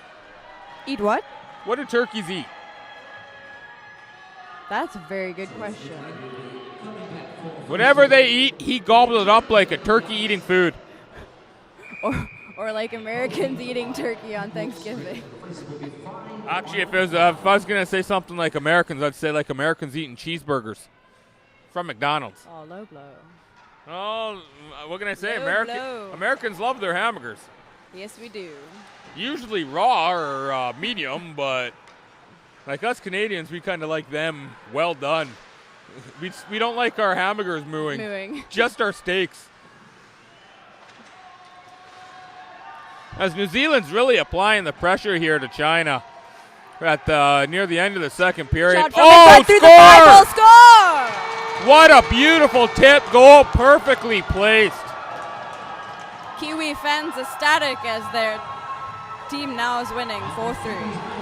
Eat what? What do turkeys eat? That's a very good question. Whatever they eat, he gobbles it up like a turkey eating food. Or like Americans eating turkey on Thanksgiving. Actually, if I was going to say something like Americans, I'd say like Americans eating cheeseburgers from McDonald's. Oh, low blow. Oh, what can I say? Low blow. Americans love their hamburgers. Yes, we do. Usually raw or medium, but like us Canadians, we kind of like them well done. We don't like our hamburgers mooing. Just our steaks. As New Zealand's really applying the pressure here to China at near the end of the second period. Shot from the front through the 5-hole score! What a beautiful tip goal, perfectly placed. Kiwi fans ecstatic as their team now is winning 4-3.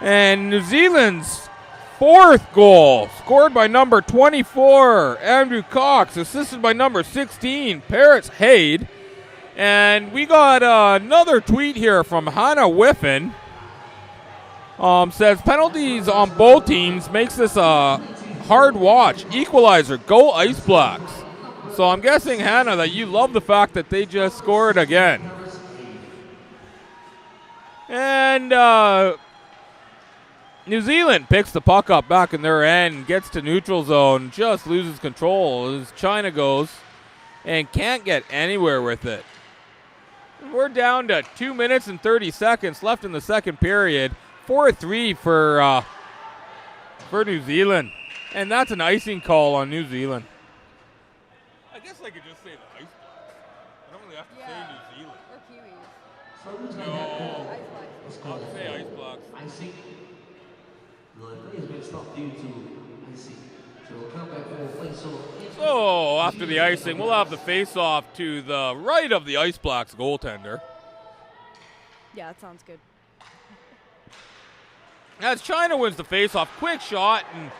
And New Zealand's fourth goal, scored by number 24, Andrew Cox, assisted by number 16, Paris Hayde. And we got another tweet here from Hannah Whiffen. Says, penalties on both teams makes this a hard watch. Equalizer, go Ice Blacks. So I'm guessing, Hannah, that you love the fact that they just scored again. And New Zealand picks the puck up back in their end, gets to neutral zone, just loses control as China goes and can't get anywhere with it. We're down to 2 minutes and 30 seconds left in the second period. 4-3 for New Zealand. And that's an icing call on New Zealand. I guess I could just say the Ice Blacks. I don't really have to say New Zealand. Or Kiwis. No. I'll say Ice Blacks. Icing. The play has been stopped due to icing. So we'll come back for a face-off. So after the icing, we'll have the face-off to the right of the Ice Blacks goaltender. Yeah, that sounds good. As China wins the face-off, quick shot, and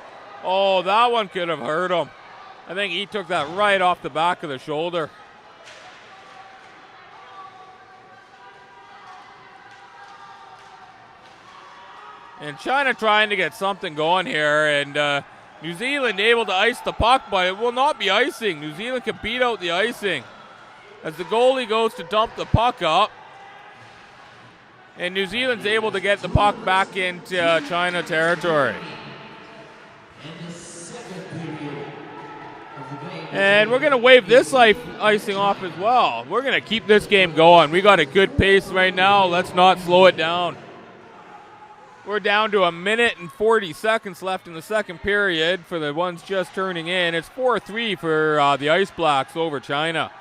that one could have hurt him. I think he took that right off the back of the shoulder. And China trying to get something going here, and New Zealand able to ice the puck, but it will not be icing. New Zealand can beat out the icing as the goalie goes to dump the puck up. And New Zealand's able to get the puck back into China territory. And we're going to wave this icing off as well. We're going to keep this game going. We got a good pace right now. Let's not slow it down. We're down to 1 minute and 40 seconds left in the second period for the ones just turning in. It's 4-3 for the Ice Blacks over China.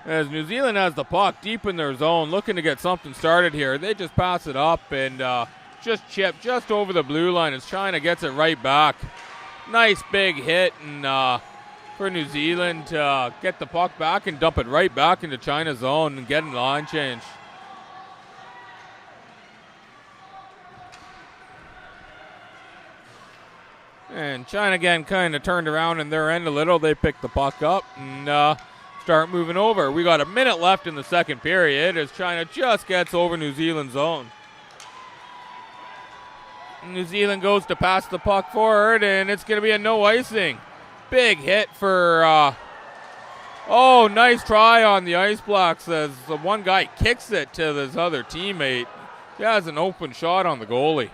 As New Zealand has the puck deep in their zone, looking to get something started here. They just pass it up and just chip just over the blue line as China gets it right back. Nice big hit and for New Zealand to get the puck back and dump it right back into China's zone and get a line change. And China again kind of turned around in their end a little. They picked the puck up and start moving over. We got a minute left in the second period as China just gets over New Zealand's zone. New Zealand goes to pass the puck forward, and it's going to be a no icing. Big hit for, nice try on the Ice Blocks as the one guy kicks it to his other teammate. He has an open shot on the goalie.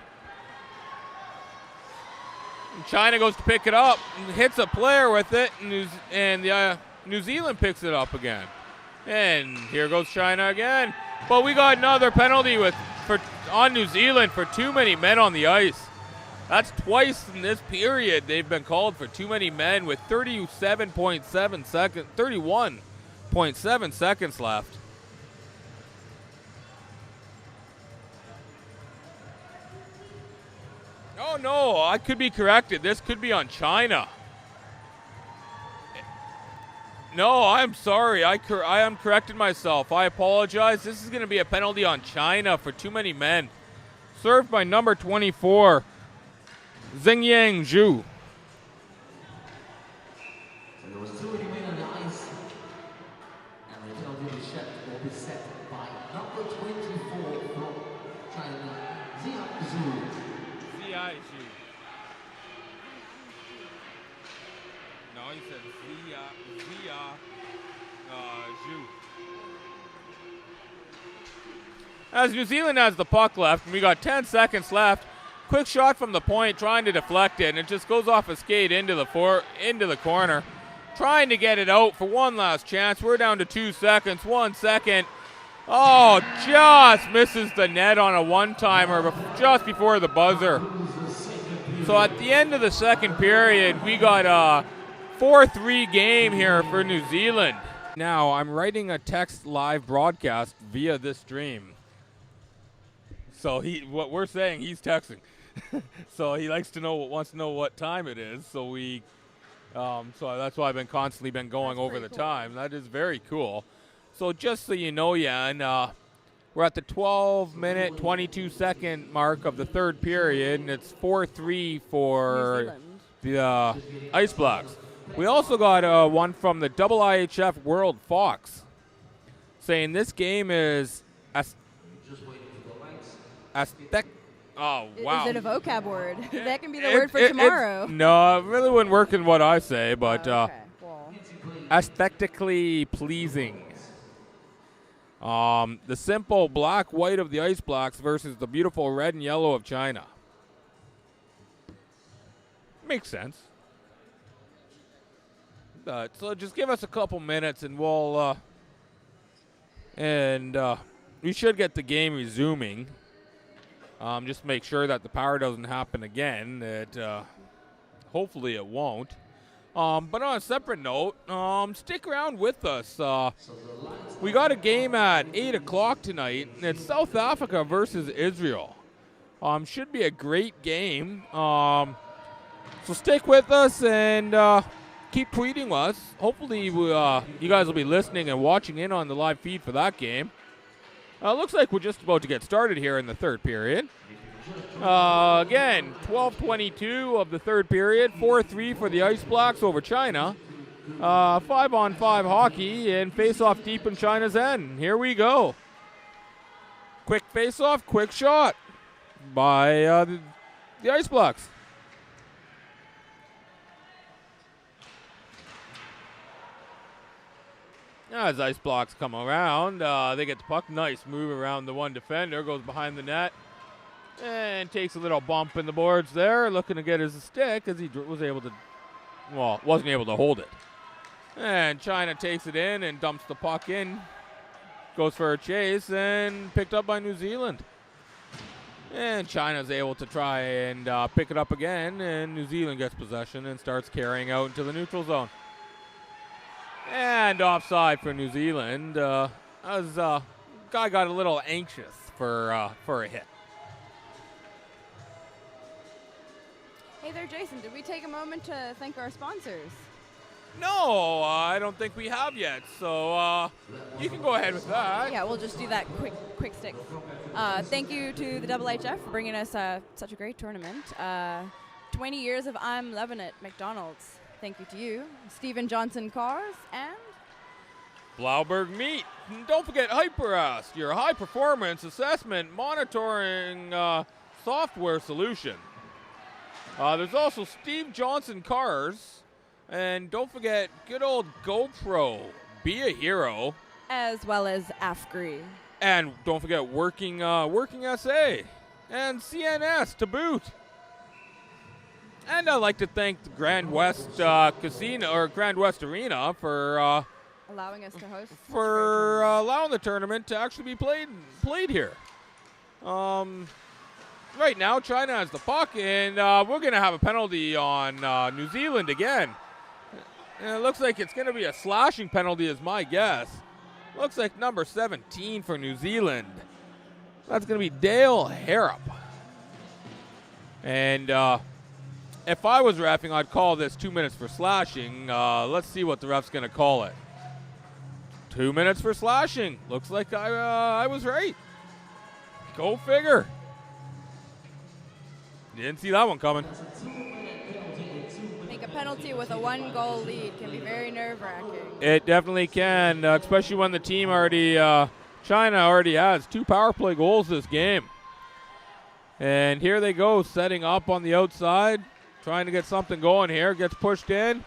And China goes to pick it up, and hits a player with it, and New Zealand picks it up again. And here goes China again. But we got another penalty on New Zealand for too many men on the ice. That's twice in this period they've been called for too many men with 31.7 seconds left. Oh no, I could be corrected. This could be on China. No, I'm sorry. I am corrected myself. I apologize. This is going to be a penalty on China for too many men. Served by number 24, Xingyang Zhu. And there was too many men on the ice. And the penalty will be set by number 24 from China, Xingyang Zhu. No, he said Zhu. As New Zealand has the puck left, and we got 10 seconds left. Quick shot from the point, trying to deflect it, and it just goes off a skate into the corner. Trying to get it out for one last chance. We're down to 2 seconds. 1 second. Oh, just misses the net on a one-timer just before the buzzer. So at the end of the second period, we got a 4-3 game here for New Zealand. Now, I'm writing a text live broadcast via this stream. So what we're saying, he's texting. So he wants to know what time it is. So so that's why I've constantly been going over the time. That is very cool. So just so you know, Jan, we're at the 12-minute, 22-second mark of the third period, and it's 4-3 for the Ice Blocks. We also got one from the IIHF World Fox saying this game is Oh, wow. Is it a vocab word? That can be the word for tomorrow. No, it really wouldn't work in what I say, but okay. Well. aesthetically pleasing. The simple black-white of the Ice Blocks versus the beautiful red and yellow of China. Makes sense. So just give us a couple minutes and we'll we should get the game resuming. Just make sure that the power doesn't happen again. Hopefully it won't. But on a separate note, stick around with us. We got a game at 8 o'clock tonight. And it's South Africa versus Israel. Should be a great game. So stick with us and keep tweeting us. Hopefully you guys will be listening and watching in on the live feed for that game. Looks like we're just about to get started here in the third period. Again, 12:22 of the third period, 4-3 for the Ice Blocks over China. 5-on-5 hockey and face-off deep in China's end. Here we go. Quick face-off, quick shot by the Ice Blocks. As Ice Blocks come around, they get the puck. Nice move around the one defender. Goes behind the net and takes a little bump in the boards there. Looking to get his stick as he wasn't able to hold it. And China takes it in and dumps the puck in. Goes for a chase and picked up by New Zealand. And China's able to try and pick it up again. And New Zealand gets possession and starts carrying out into the neutral zone. And offside for New Zealand. As guy got a little anxious for a hit. Hey there, Jason. Did we take a moment to thank our sponsors? No, I don't think we have yet. So you can go ahead with that. Yeah, we'll just do that quick stick. Thank you to the IIHF for bringing us such a great tournament. 20 years of I'm Loving It, McDonald's. Thank you to you. Stephen Johnson Cars and Blauberg Meat. And don't forget HyperAsk, your high-performance assessment monitoring software solution. There's also Steve Johnson Cars. And don't forget good old GoPro, Be a Hero. as well as AFGRI. And don't forget Working SA and CNS to boot. And I'd like to thank the Grand West Casino or Grand West Arena for Allowing us to host. allowing the tournament to actually be played here. Right now, China has the puck, and we're going to have a penalty on New Zealand again. And it looks like it's going to be a slashing penalty, is my guess. Looks like number 17 for New Zealand. That's going to be Dale Harrop. And if I was reffing, I'd call this 2 minutes for slashing. Let's see what the ref's going to call it. 2 minutes for slashing. Looks like I was right. Go figure. Didn't see that one coming. I think a penalty with a 1-goal lead can be very nerve-wracking. It definitely can, especially when the team China already has 2 power play goals this game. And here they go, setting up on the outside, trying to get something going here. Gets pushed in.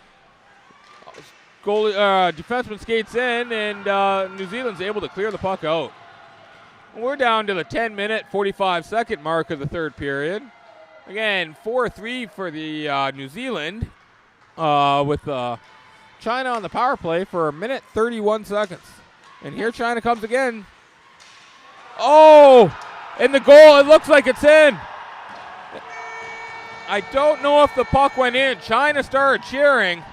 Goalie, defenseman skates in, and New Zealand's able to clear the puck out. We're down to the 10-minute, 45-second mark of the third period. Again, 4-3 for the New Zealand, with China on the power play for 1 minute 31 seconds. And here China comes again. Oh, and the goal, it looks like it's in. I don't know if the puck went in. China started cheering.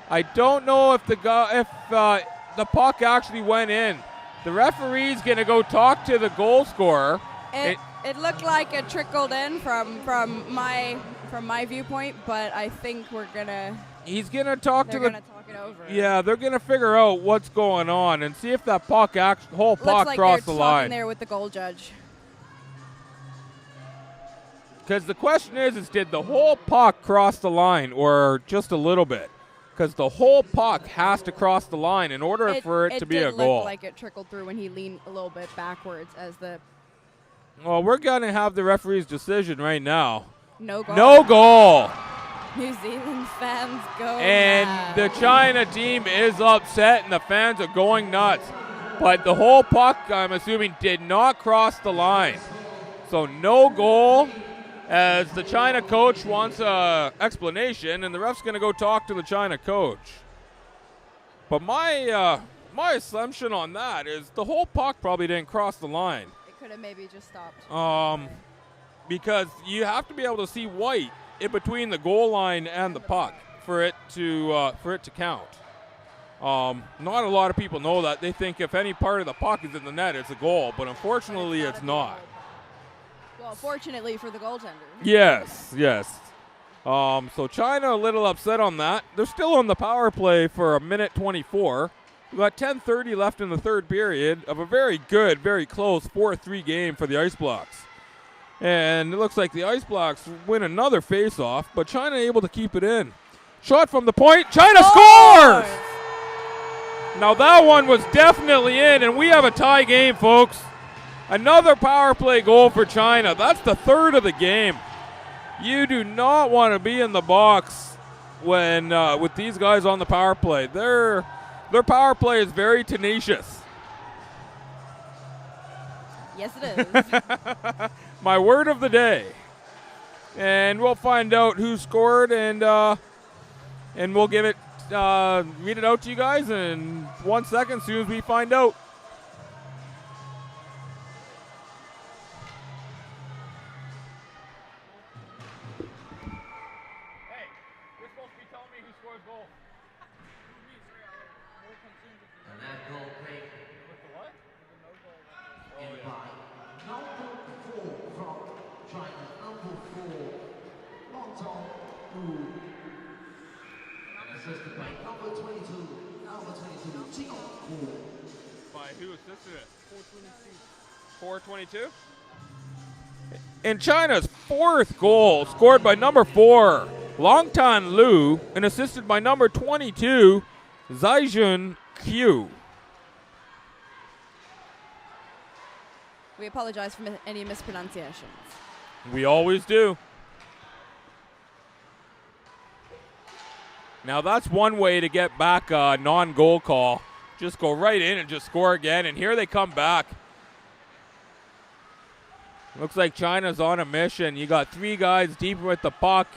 I don't know if the puck actually went in. The referee's going to go talk to the goal scorer. It looked like it trickled in from my viewpoint, but I think he's going to talk to they're going to talk it over. Yeah, they're going to figure out what's going on and see if that whole puck crossed the line. There with the goal judge. Because the question is did the whole puck cross the line or just a little bit? Because the whole puck has to cross the line in order for it to be a goal. It did look like it trickled through when he leaned a little bit backwards as the... Well, we're going to have the referee's decision right now. No goal. No goal. New Zealand fans go And mad. the China team is upset and the fans are going nuts. But the whole puck, I'm assuming, did not cross the line. So no goal, as the China coach wants an explanation, and the ref's going to go talk to the China coach. But my assumption on that is the whole puck probably didn't cross the line. It could have maybe just stopped. Because you have to be able to see white in between the goal line and the puck for it to count. Not a lot of people know that. They think if any part of the puck is in the net, it's a goal, but unfortunately it's not. Well, fortunately for the goaltender. Yes. So China a little upset on that. They're still on the power play for 1 minute 24. We've got 10:30 left in the third period of a very good, very close 4-3 game for the Ice Blocks. And it looks like the Ice Blocks win another face-off, but China able to keep it in. Shot from the point. China scores! Now that one was definitely in, and we have a tie game, folks. Another power play goal for China. That's the third of the game. You do not want to be in the box when with these guys on the power play. Their power play is very tenacious. Yes, it is. My word of the day. And we'll find out who scored, and we'll give it read it out to you guys in 1 second as soon as we find out. And that goal came in by number 4 from China, number 4, Montong Wu. And assisted by number 22, Jing Hu. By who assisted it? 422. And China's fourth goal, scored by number 4, Longtan Liu, and assisted by number 22, Zaijun Qiu. We apologize for any mispronunciations. We always do. Now that's one way to get back a non-goal call. Just go right in and just score again, and here they come back. Looks like China's on a mission. You got 3 guys deep with the puck.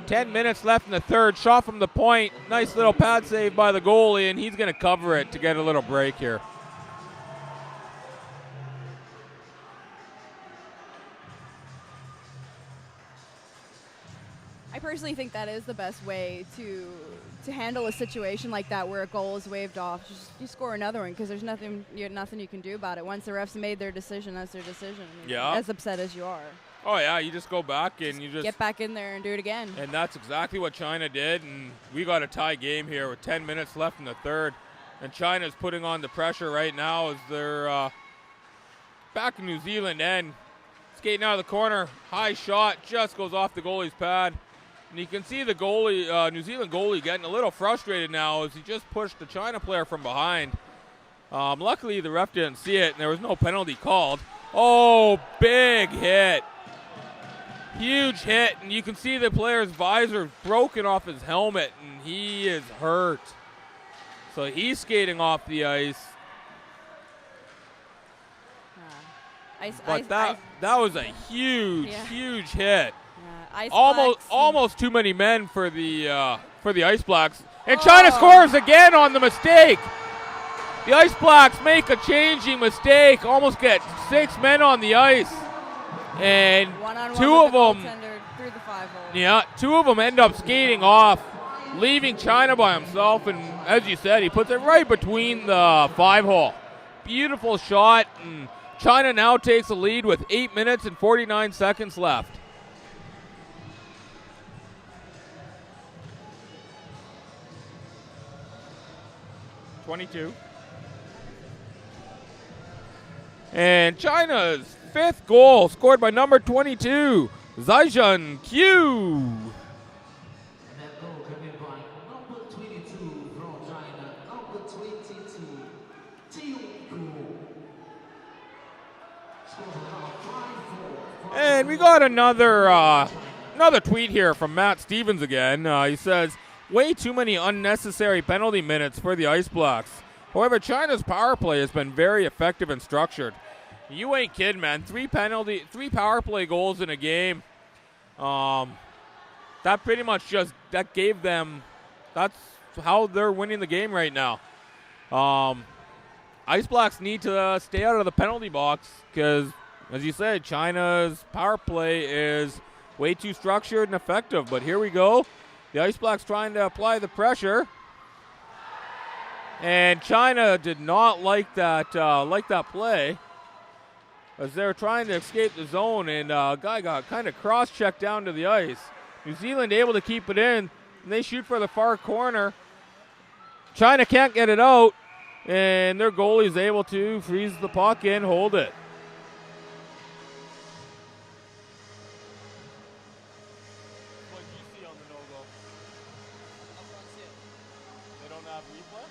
10 minutes left in the third. Shot from the point. Nice little pad save by the goalie, and he's going to cover it to get a little break here. I personally think that is the best way to handle a situation like that where a goal is waved off. Just you score another one because there's nothing you can do about it. Once the refs made their decision, that's their decision. Yeah. As upset as you are. Oh yeah, you just go back and you just get back in there and do it again. And that's exactly what China did, and we got a tie game here with 10 minutes left in the third. And China's putting on the pressure right now as they're back in New Zealand end. Skating out of the corner, high shot, just goes off the goalie's pad. And you can see the goalie, New Zealand goalie, getting a little frustrated now as he just pushed the China player from behind. Luckily, the ref didn't see it, and there was no penalty called. Oh, big hit. Huge hit, and you can see the player's visor broken off his helmet, and he is hurt. So he's skating off the ice. But that was a huge, huge hit. Almost too many men for the Ice Blacks. And China scores again on the mistake. The Ice Blacks make a changing mistake. Almost get 6 men on the ice. And two of them end up skating off, leaving China by himself. And as you said, he puts it right between the 5-hole. Beautiful shot. And China now takes the lead with 8 minutes and 49 seconds left. And China's 5th goal, scored by number 22, Zaijun Qiu. And that goal coming by number 22 from China, number 22, And we got another tweet here from Matt Stevens again. He says, way too many unnecessary penalty minutes for the Ice Blacks. However, China's power play has been very effective and structured. You ain't kidding, man. 3 power play goals in a game. That pretty much gave them, that's how they're winning the game right now. Ice Blacks need to stay out of the penalty box because, as you said, China's power play is way too structured and effective. But here we go. The Ice Blacks trying to apply the pressure. And China did not like that play as they're trying to escape the zone, and a guy got kind of cross-checked down to the ice. New Zealand able to keep it in, and they shoot for the far corner. China can't get it out, and their goalie is able to freeze the puck and hold it. What did you see on the no-go? They don't have replay?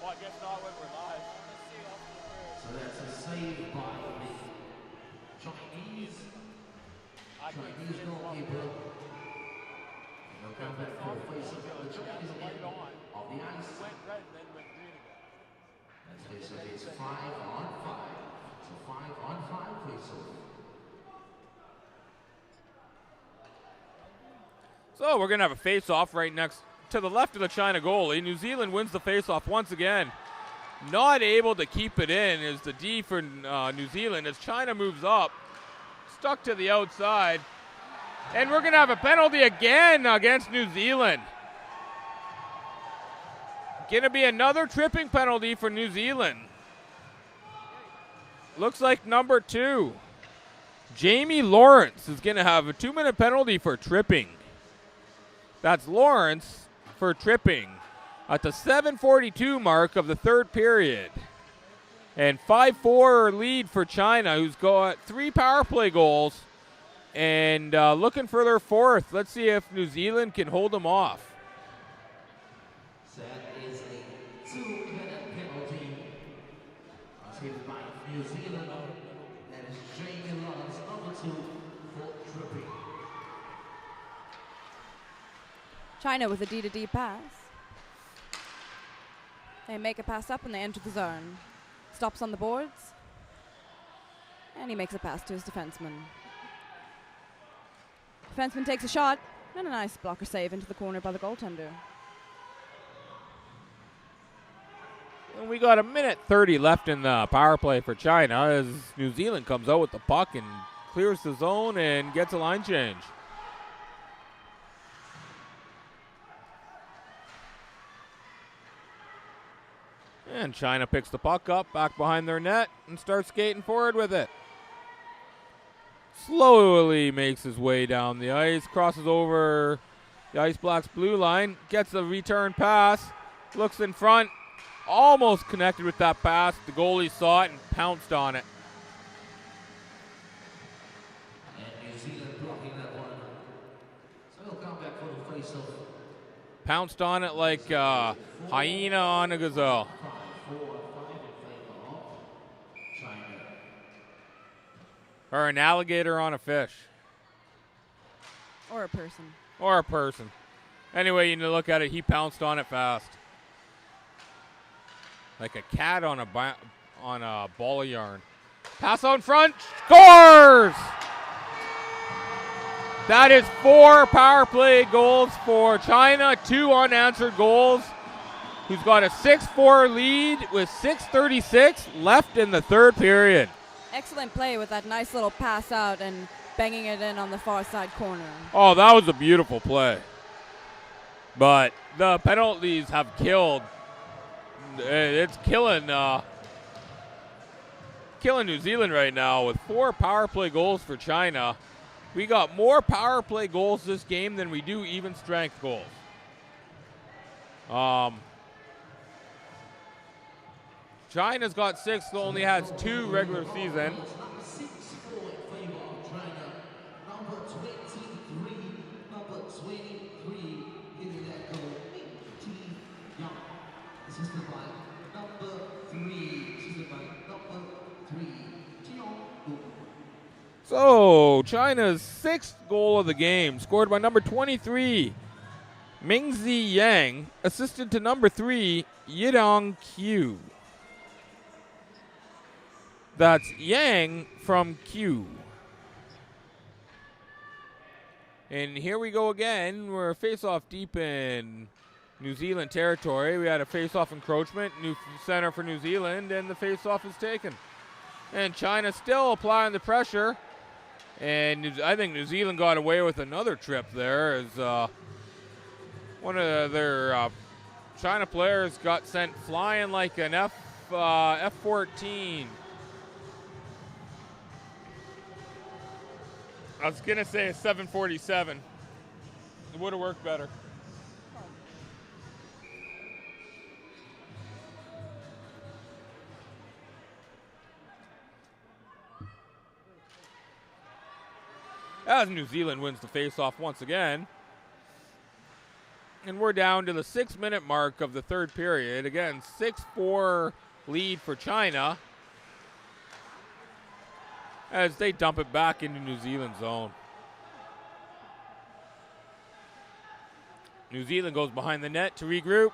Well, I guess not when we're live. So that's a save by the Chinese goalkeeper. They'll come back for a face-off at the Chinese end of the ice. That's face-off, it's 5-on-5. It's a 5-on-5 face-off. So we're going to have a face-off right next to the left of the China goalie. New Zealand wins the face-off once again. Not able to keep it in is the D for New Zealand as China moves up. Stuck to the outside. And we're going to have a penalty again against New Zealand. Going to be another tripping penalty for New Zealand. Looks like number 2. Jamie Lawrence is going to have a 2-minute penalty for tripping. That's Lawrence for tripping at the 7:42 mark of the third period. And 5-4 lead for China, who's got 3 power play goals and looking for their 4th. Let's see if New Zealand can hold them off. That is a 2-minute penalty. Taken by New Zealand. That is Jamie Lawrence, number 2, for tripping. China with a D-to-D pass. They make a pass up and they enter the zone. Stops on the boards. And he makes a pass to his defenseman. Defenseman takes a shot and a nice blocker save into the corner by the goaltender. And we got 1:30 left in the power play for China as New Zealand comes out with the puck and clears the zone and gets a line change. And China picks the puck up back behind their net and starts skating forward with it. Slowly makes his way down the ice, crosses over the Ice Blacks blue line, gets a return pass, looks in front, almost connected with that pass. The goalie saw it and pounced on it. And New Zealand blocking that one. So he'll come back for the face-off. Pounced on it like a hyena on a gazelle. 4-5 in favor of China. Or an alligator on a fish. Or a person. Or a person. Anyway, you look at it, he pounced on it fast. Like a cat on a ball of yarn. Pass out in front, scores! That is 4 power play goals for China, 2 unanswered goals. Who's got a 6-4 lead with 6:36 left in the 3rd period. Excellent play with that nice little pass out and banging it in on the far side corner. Oh, that was a beautiful play. But the penalties have killed. It's killing New Zealand right now with 4 power play goals for China. We got more power play goals this game than we do even strength goals. China's got 6, only has 2 regular season. Number 6-4 in favor of China. Number 23. Number 23 hitting that goal. T. Young. Assisted by number 3. Assisted by number 3. Tiong. So, China's 6th goal of the game, scored by number 23, Mingzi Yang, assisted to number 3, Yidong Q. That's Yang from Q. And here we go again. We're face-off deep in New Zealand territory. We had a face-off encroachment, new center for New Zealand, and the face-off is taken. And China still applying the pressure. And I think New Zealand got away with another trip there as one of their China players got sent flying like an F-14. I was going to say a 747. It would have worked better. As New Zealand wins the faceoff once again. And we're down to the 6-minute mark of the 3rd period. Again, 6-4 lead for China as they dump it back into New Zealand's zone. New Zealand goes behind the net to regroup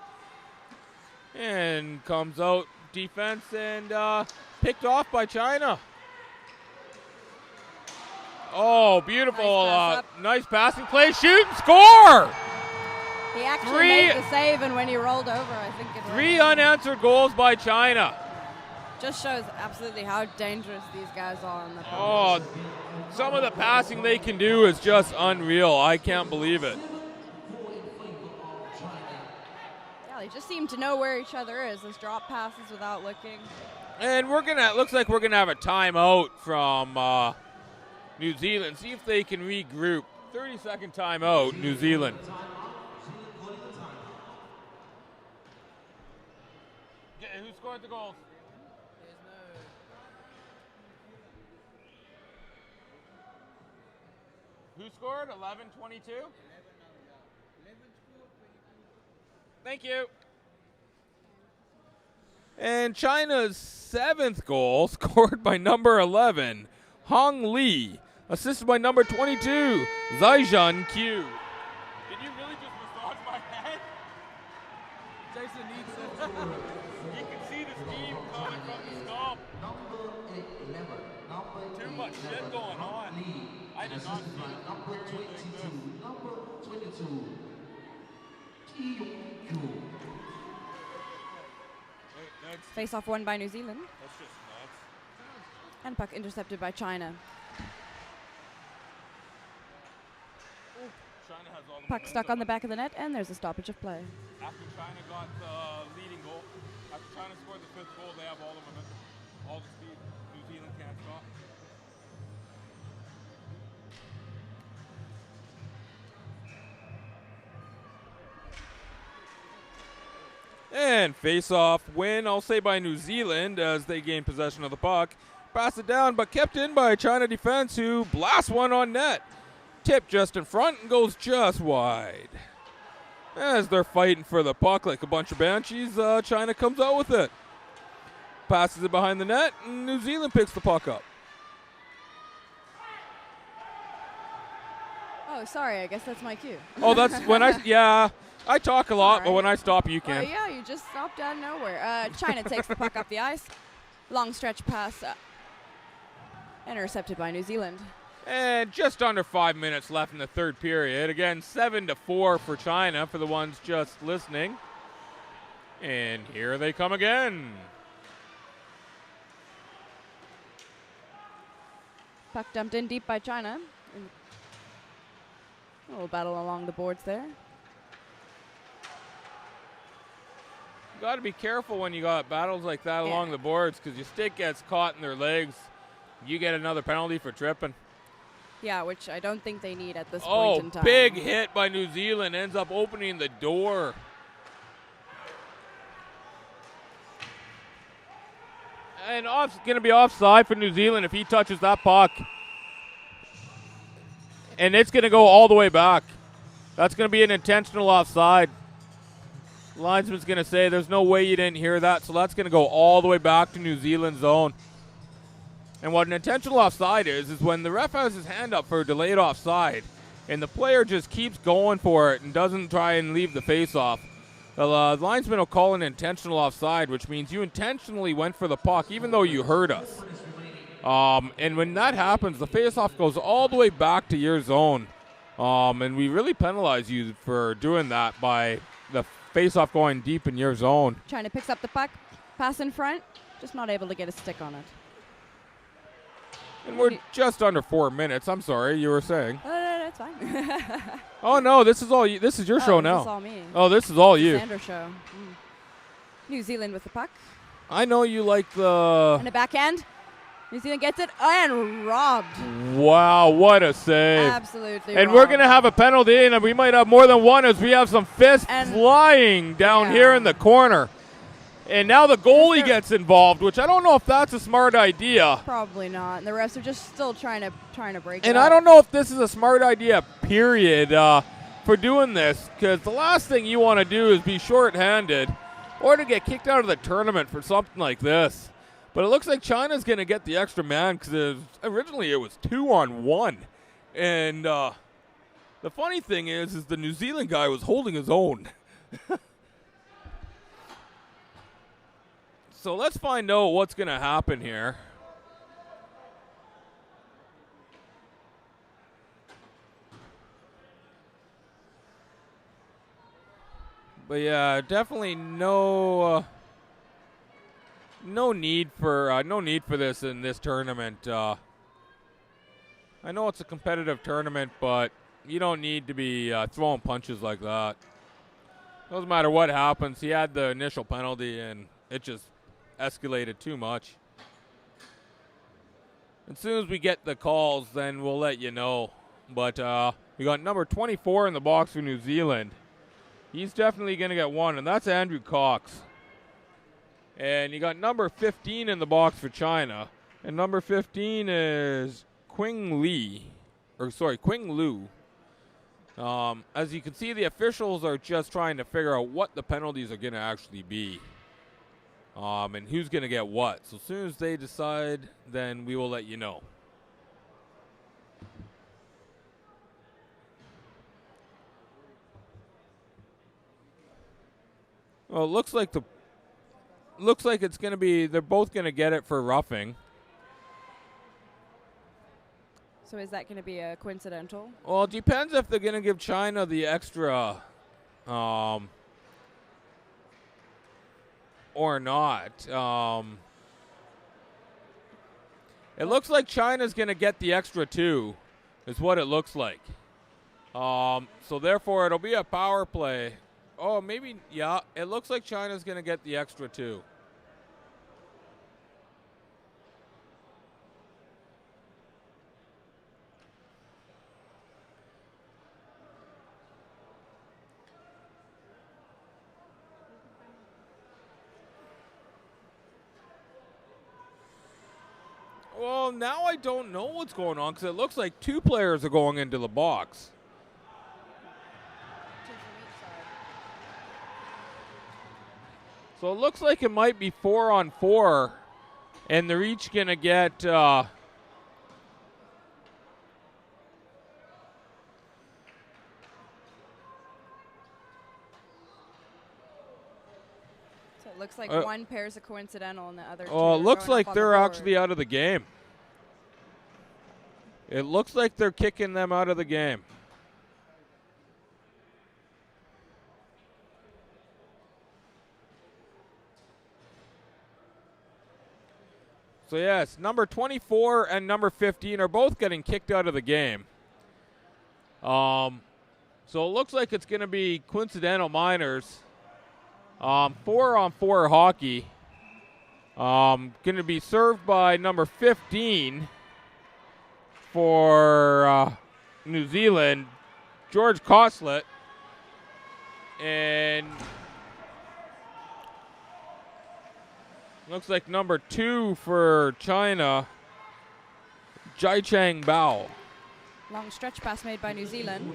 and comes out defense and picked off by China. Oh, beautiful. Nice passing play. Shoot and score. He actually made the save, and when he rolled over, I think it 3 unanswered goals by China. just shows absolutely how dangerous these guys are on the puck. Oh, some of the passing they can do is just unreal. I can't believe it. Yeah, they just seem to know where each other is. Those drop passes without looking. And looks like we're gonna have a timeout from New Zealand. See if they can regroup. 30-second timeout, New Zealand. Who scored the goals? Who scored? 11-22? Thank you. And China's 7th goal scored by number 11, Hong Li, assisted by number 22, Zaijian Q. Did you really just massage my head? Jason needs it. You can see the steam coming from the scalp. Too much shit going on. I did not see it. Number 22. Face off won by New Zealand. That's just nuts. And puck intercepted by China. China has all the Puck stuck on the back of the net, and there's a stoppage of play. After China got the leading goal, after China scored the 5th goal, they have all the momentum, all the speed. New Zealand can't stop. And face-off win, I'll say, by New Zealand as they gain possession of the puck. Pass it down, but kept in by China defense, who blasts one on net. Tip just in front and goes just wide. As they're fighting for the puck like a bunch of banshees, China comes out with it. Passes it behind the net, and New Zealand picks the puck up. Oh, sorry, I guess that's my cue. Oh, that's when I talk a lot, All but right. when I stop, you Well, can't. yeah, you just stopped out of nowhere. China takes the puck up the ice. Long stretch pass. Intercepted by New Zealand. And just under 5 minutes left in the third period. Again, 7-4 for China for the ones just listening. And here they come again. Puck dumped in deep by China. A little battle along the boards there. Got to be careful when you got battles like that Yeah. along the boards, because your stick gets caught in their legs. You get another penalty for tripping. Yeah, which I don't think they need at this point in time. Big hit by New Zealand, ends up opening the door. And going to be offside for New Zealand if he touches that puck. And it's going to go all the way back. That's going to be an intentional offside. Linesman's going to say there's no way you didn't hear that, so that's going to go all the way back to New Zealand zone. And what an intentional offside is when the ref has his hand up for a delayed offside and the player just keeps going for it and doesn't try and leave the face-off. The linesman will call an intentional offside, which means you intentionally went for the puck even though you heard us. And when that happens, the face-off goes all the way back to your zone. And we really penalize you for doing that by the face-off going deep in your zone. China picks up the puck, pass in front, just not able to get a stick on it. And we're just under 4 minutes. I'm sorry, you were saying. No, that's fine. Oh no, this is all you. This is your show now. This is all me. Oh, this is all you. Sandra show. New Zealand with the puck. I know you like the. And a backhand. New Zealand gets it and robbed. Wow, what a save! Absolutely. And robbed. we're gonna have a penalty, and we might have more than one as we have some fists And- flying down yeah. here in the corner. And now the goalie gets involved, which I don't know if that's a smart idea. Probably not. And the refs are just still trying to break it And up. I don't know if this is a smart idea, period, for doing this, because the last thing you want to do is be shorthanded or to get kicked out of the tournament for something like this. But it looks like China's going to get the extra man because originally it was 2-on-1. And the funny thing is the New Zealand guy was holding his own. So let's find out what's going to happen here. But yeah, definitely no need for this in this tournament. I know it's a competitive tournament, but you don't need to be throwing punches like that. Doesn't matter what happens. He had the initial penalty, and it just escalated too much. As soon as we get the calls, then we'll let you know. But we got number 24 in the box for New Zealand. He's definitely going to get one, and that's Andrew Cox. And you got number 15 in the box for China. And number 15 is Qing Li. Qing Lu. As you can see, the officials are just trying to figure out what the penalties are going to actually be. And who's going to get what. So as soon as they decide, then we will let you know. Well, it looks like it's going to be, they're both going to get it for roughing. So is that going to be a coincidental? Well, it depends if they're going to give China the extra or not. It looks like China's going to get the extra 2, is what it looks like. So therefore, it'll be a power play. Oh, maybe, yeah. It looks like China's going to get the extra 2. Well, now I don't know what's going on because it looks like 2 players are going into the box. So it looks like it might be 4-on-4, and they're each going to get So it looks like one pair's a coincidental and the other two oh, are it looks going up like on they're the board. actually out of the game. It looks like they're kicking them out of the game. So yes, number 24 and number 15 are both getting kicked out of the game. So it looks like it's going to be coincidental minors. 4-on-4 hockey. Going to be served by number 15 for New Zealand, George Coslet. And looks like number 2 for China, Jai Chang Bao. Long stretch pass made by New Zealand,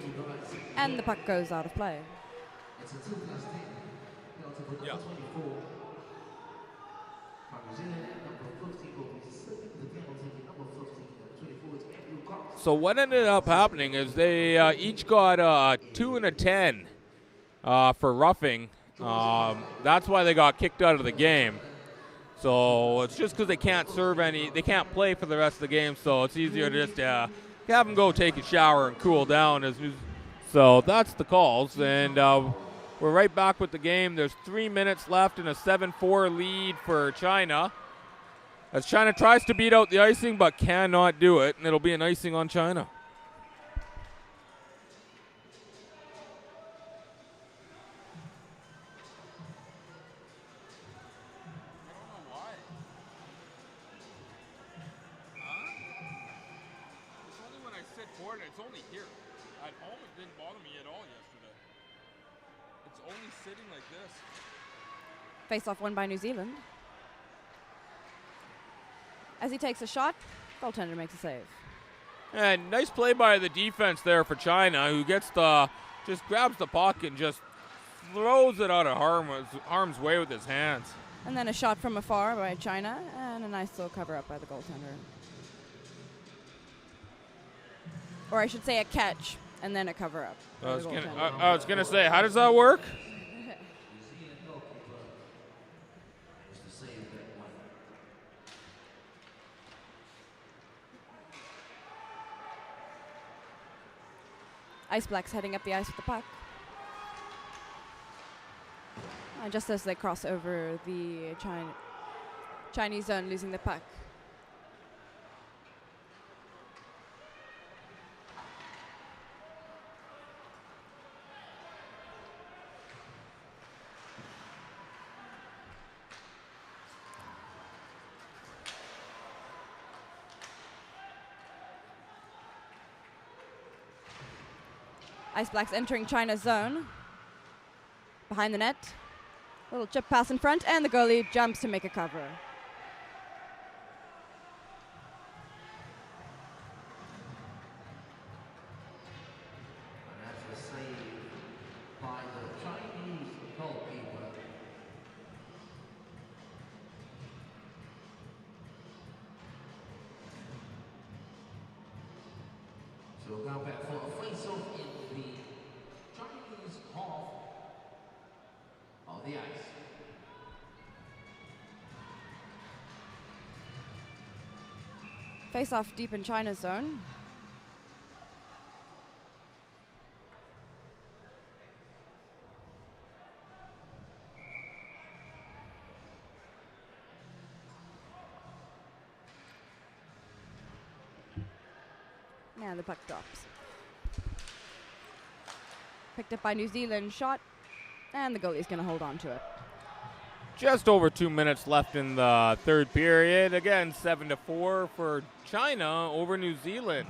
and the puck goes out of play. Yeah. So what ended up happening is they each got a 2 and a 10 for roughing. That's why they got kicked out of the game. So it's just because they can't they can't play for the rest of the game. So it's easier to just have them go take a shower and cool down. So that's the calls, and we're right back with the game. There's 3 minutes left and a 7-4 lead for China. As China tries to beat out the icing but cannot do it, and it'll be an icing on China. It's only here. At home, it didn't bother me at all yesterday. It's only sitting like this. Face off won by New Zealand. As he takes a shot, goaltender makes a save. And nice play by the defense there for China, who gets just grabs the puck and just throws it out of harm's way with his hands. And then a shot from afar by China, and a nice little cover up by the goaltender. Or I should say a catch, and then a cover up. I was gonna say, how does that work? Ice Blacks heading up the ice with the puck. And just as they cross over the Chinese zone, losing the puck. Ice Blacks entering China's zone. Behind the net. Little chip pass in front, and the goalie jumps to make a cover. So we're going back for a face-off in the Chinese half of the ice. Face off deep in China's zone. And the puck drops. Picked up by New Zealand, shot, and the goalie's going to hold on to it. Just over 2 minutes left in the third period. Again, 7-4 for China over New Zealand.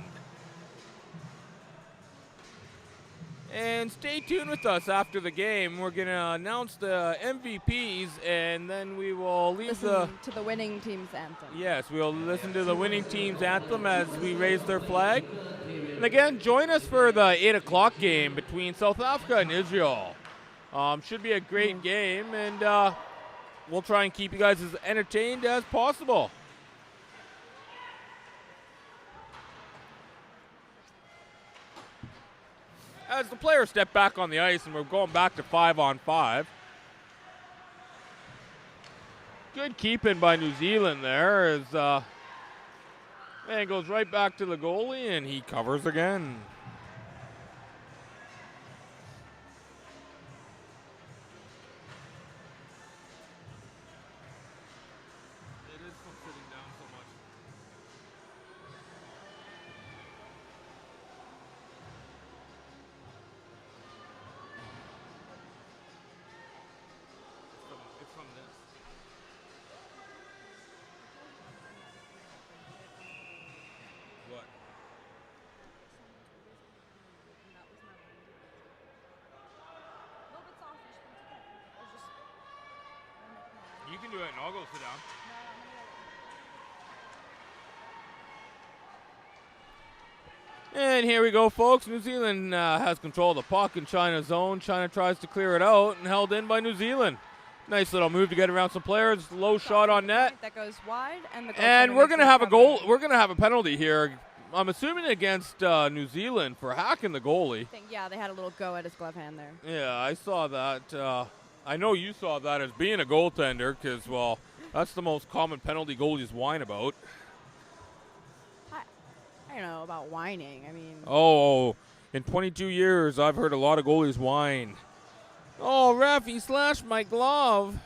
And stay tuned with us after the game. We're going to announce the MVPs, and then we will leave Listen to the winning team's anthem. Yes, we'll listen to the winning team's anthem as we raise their flag. And again, join us for the 8 o'clock game between South Africa and Israel. Should be a great game, and we'll try and keep you guys as entertained as possible. As the players step back on the ice, and we're going back to 5-on-5. Good keeping by New Zealand there as man goes right back to the goalie, and he covers again. It is from sitting down so much. It's from this. What? You can do it, and I'll go sit down. And here we go, folks. New Zealand has control of the puck in China's zone. China tries to clear it out and held in by New Zealand. Nice little move to get around some players. Low shot on net. That goes wide, and the And we're going to have a goal. We're going to have a penalty here. I'm assuming against New Zealand for hacking the goalie. Yeah, they had a little go at his glove hand there. Yeah, I saw that. I know you saw that as being a goaltender because, well, that's the most common penalty goalies whine about. I don't know about whining. I mean. Oh, in 22 years, I've heard a lot of goalies whine. Oh, ref, he slashed my glove.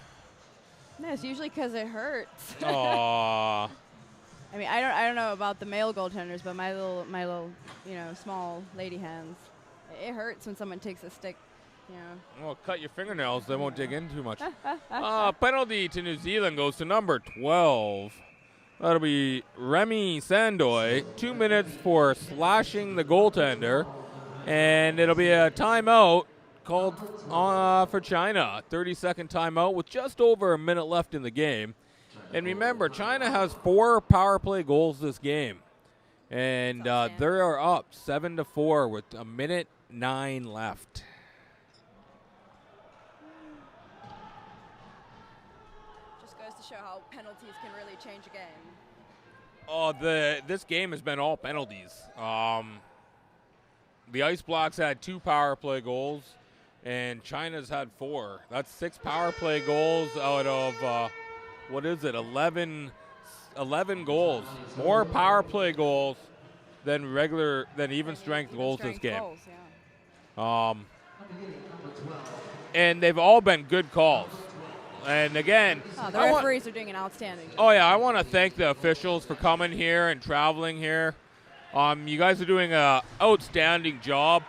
No, it's usually because it hurts. Aww. I mean, I don't know about the male goaltenders, but my little, small lady hands, it hurts when someone takes a stick, Well, cut your fingernails. They won't dig in too much. Penalty to New Zealand goes to number 12. That'll be Remy Sandoy. 2 minutes for slashing the goaltender. And it'll be a timeout called for China. 30-second timeout with just over a minute left in the game. And remember, China has 4 power play goals this game. And they are up 7-4 with 1:09 left. Just goes to show how penalties can really change a game. Oh, this game has been all penalties. The Ice Blacks had 2 power play goals, and China's had 4. That's 6 power play goals out of 11 goals. More power play goals than even strength goals this game. Goals, yeah. And they've all been good calls. And again, the referees are doing an outstanding job. Oh yeah, I want to thank the officials for coming here and traveling here. You guys are doing an outstanding job.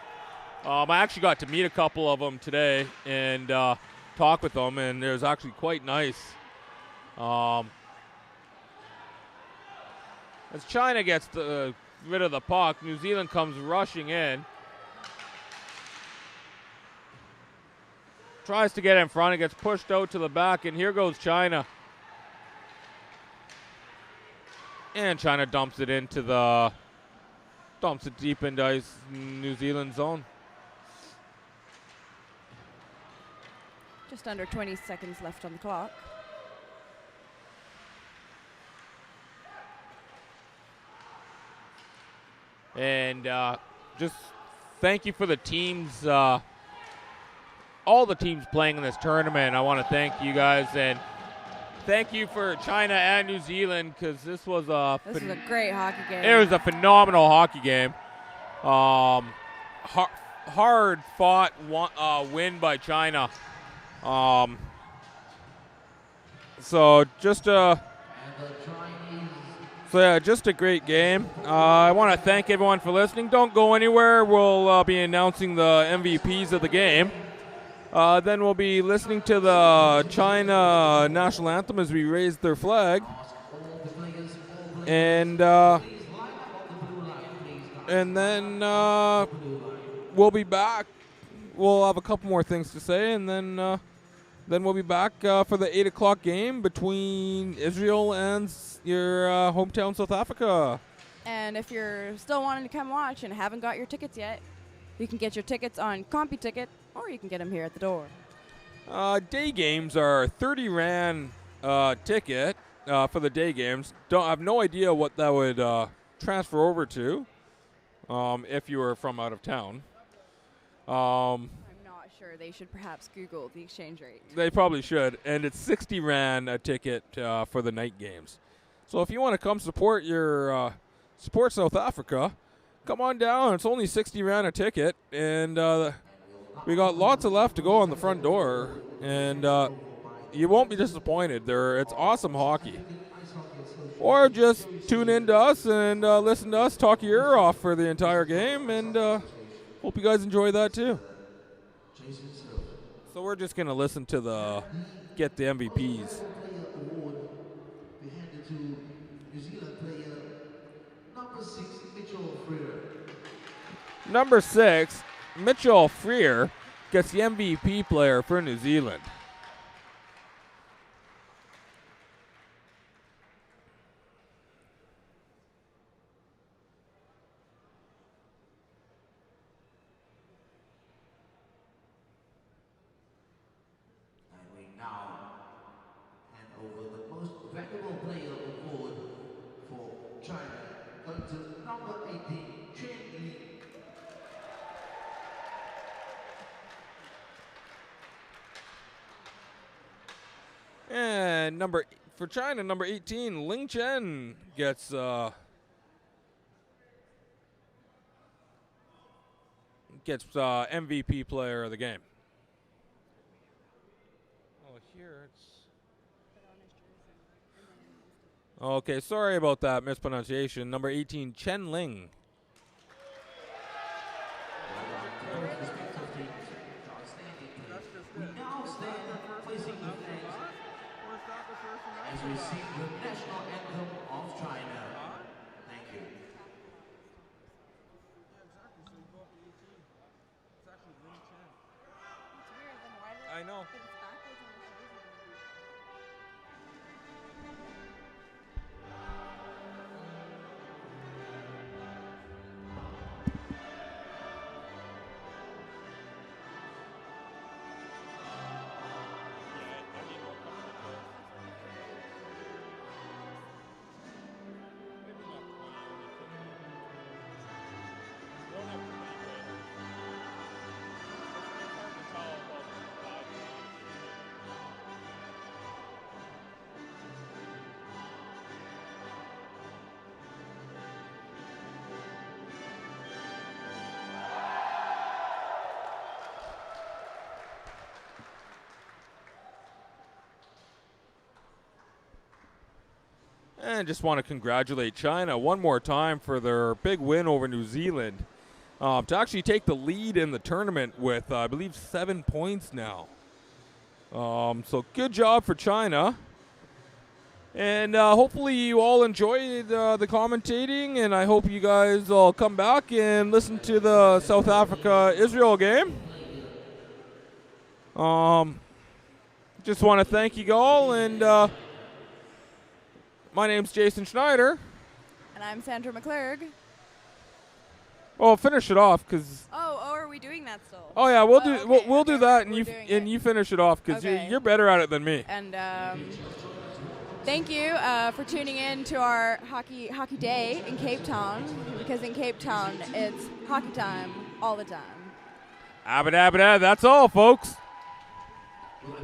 I actually got to meet a couple of them today and talk with them, and it was actually quite nice. As China gets rid of the puck, New Zealand comes rushing in. Tries to get in front. It gets pushed out to the back, and here goes China. And China dumps it deep into New Zealand zone. Just under 20 seconds left on the clock. And just thank you for the teams, all the teams playing in this tournament. I want to thank you guys, and thank you for China and New Zealand, because this was a great hockey game. It was a phenomenal hockey game. Hard fought win by China. So just a great game. I want to thank everyone for listening. Don't go anywhere. We'll be announcing the MVPs of the game. Then we'll be listening to the China national anthem as we raise their flag. And then we'll be back. We'll have a couple more things to say, and then we'll be back for the 8 o'clock game between Israel and your hometown South Africa. And if you're still wanting to come watch and haven't got your tickets yet, you can get your tickets on CompuTicket, or you can get them here at the door. Day games are 30 Rand ticket for the day games. I have no idea what that would transfer over to if you were from out of town. I'm not sure. They should perhaps Google the exchange rate. They probably should. And it's 60 Rand a ticket for the night games. So if you want to come support support South Africa, come on down. It's only 60 Rand a ticket, and we got lots of left to go on the front door, and you won't be disappointed. It's awesome hockey. Or just tune in to us and listen to us talk your ear off for the entire game, and hope you guys enjoy that too. So we're just going to listen to get the MVPs. Number 6, Mitchell Freer gets the MVP player for New Zealand. And we now hand over the most valuable player award for China, going to number 18, Chen Li. And for China, number 18, Ling Chen gets MVP player of the game. Oh, here it's. Okay, sorry about that mispronunciation. Number 18, Chen Ling. We now stand facing the flags as we sing the national anthem of China. Thank you. I know. And just want to congratulate China one more time for their big win over New Zealand. To actually take the lead in the tournament with, I believe, 7 points now. So good job for China. And hopefully you all enjoyed the commentating, and I hope you guys all come back and listen to the South Africa-Israel game. Just want to thank you all, and my name's Jason Schneider. And I'm Sandra McClurg. Well, finish it off, because. Oh, are we doing that still? Oh yeah, we'll do that, and We're you finish it off, because Okay. you're better at it than me. And Thank you for tuning in to our hockey day in Cape Town, because in Cape Town, it's hockey time all the time. Abba-dabba-da, that's all, folks. Well,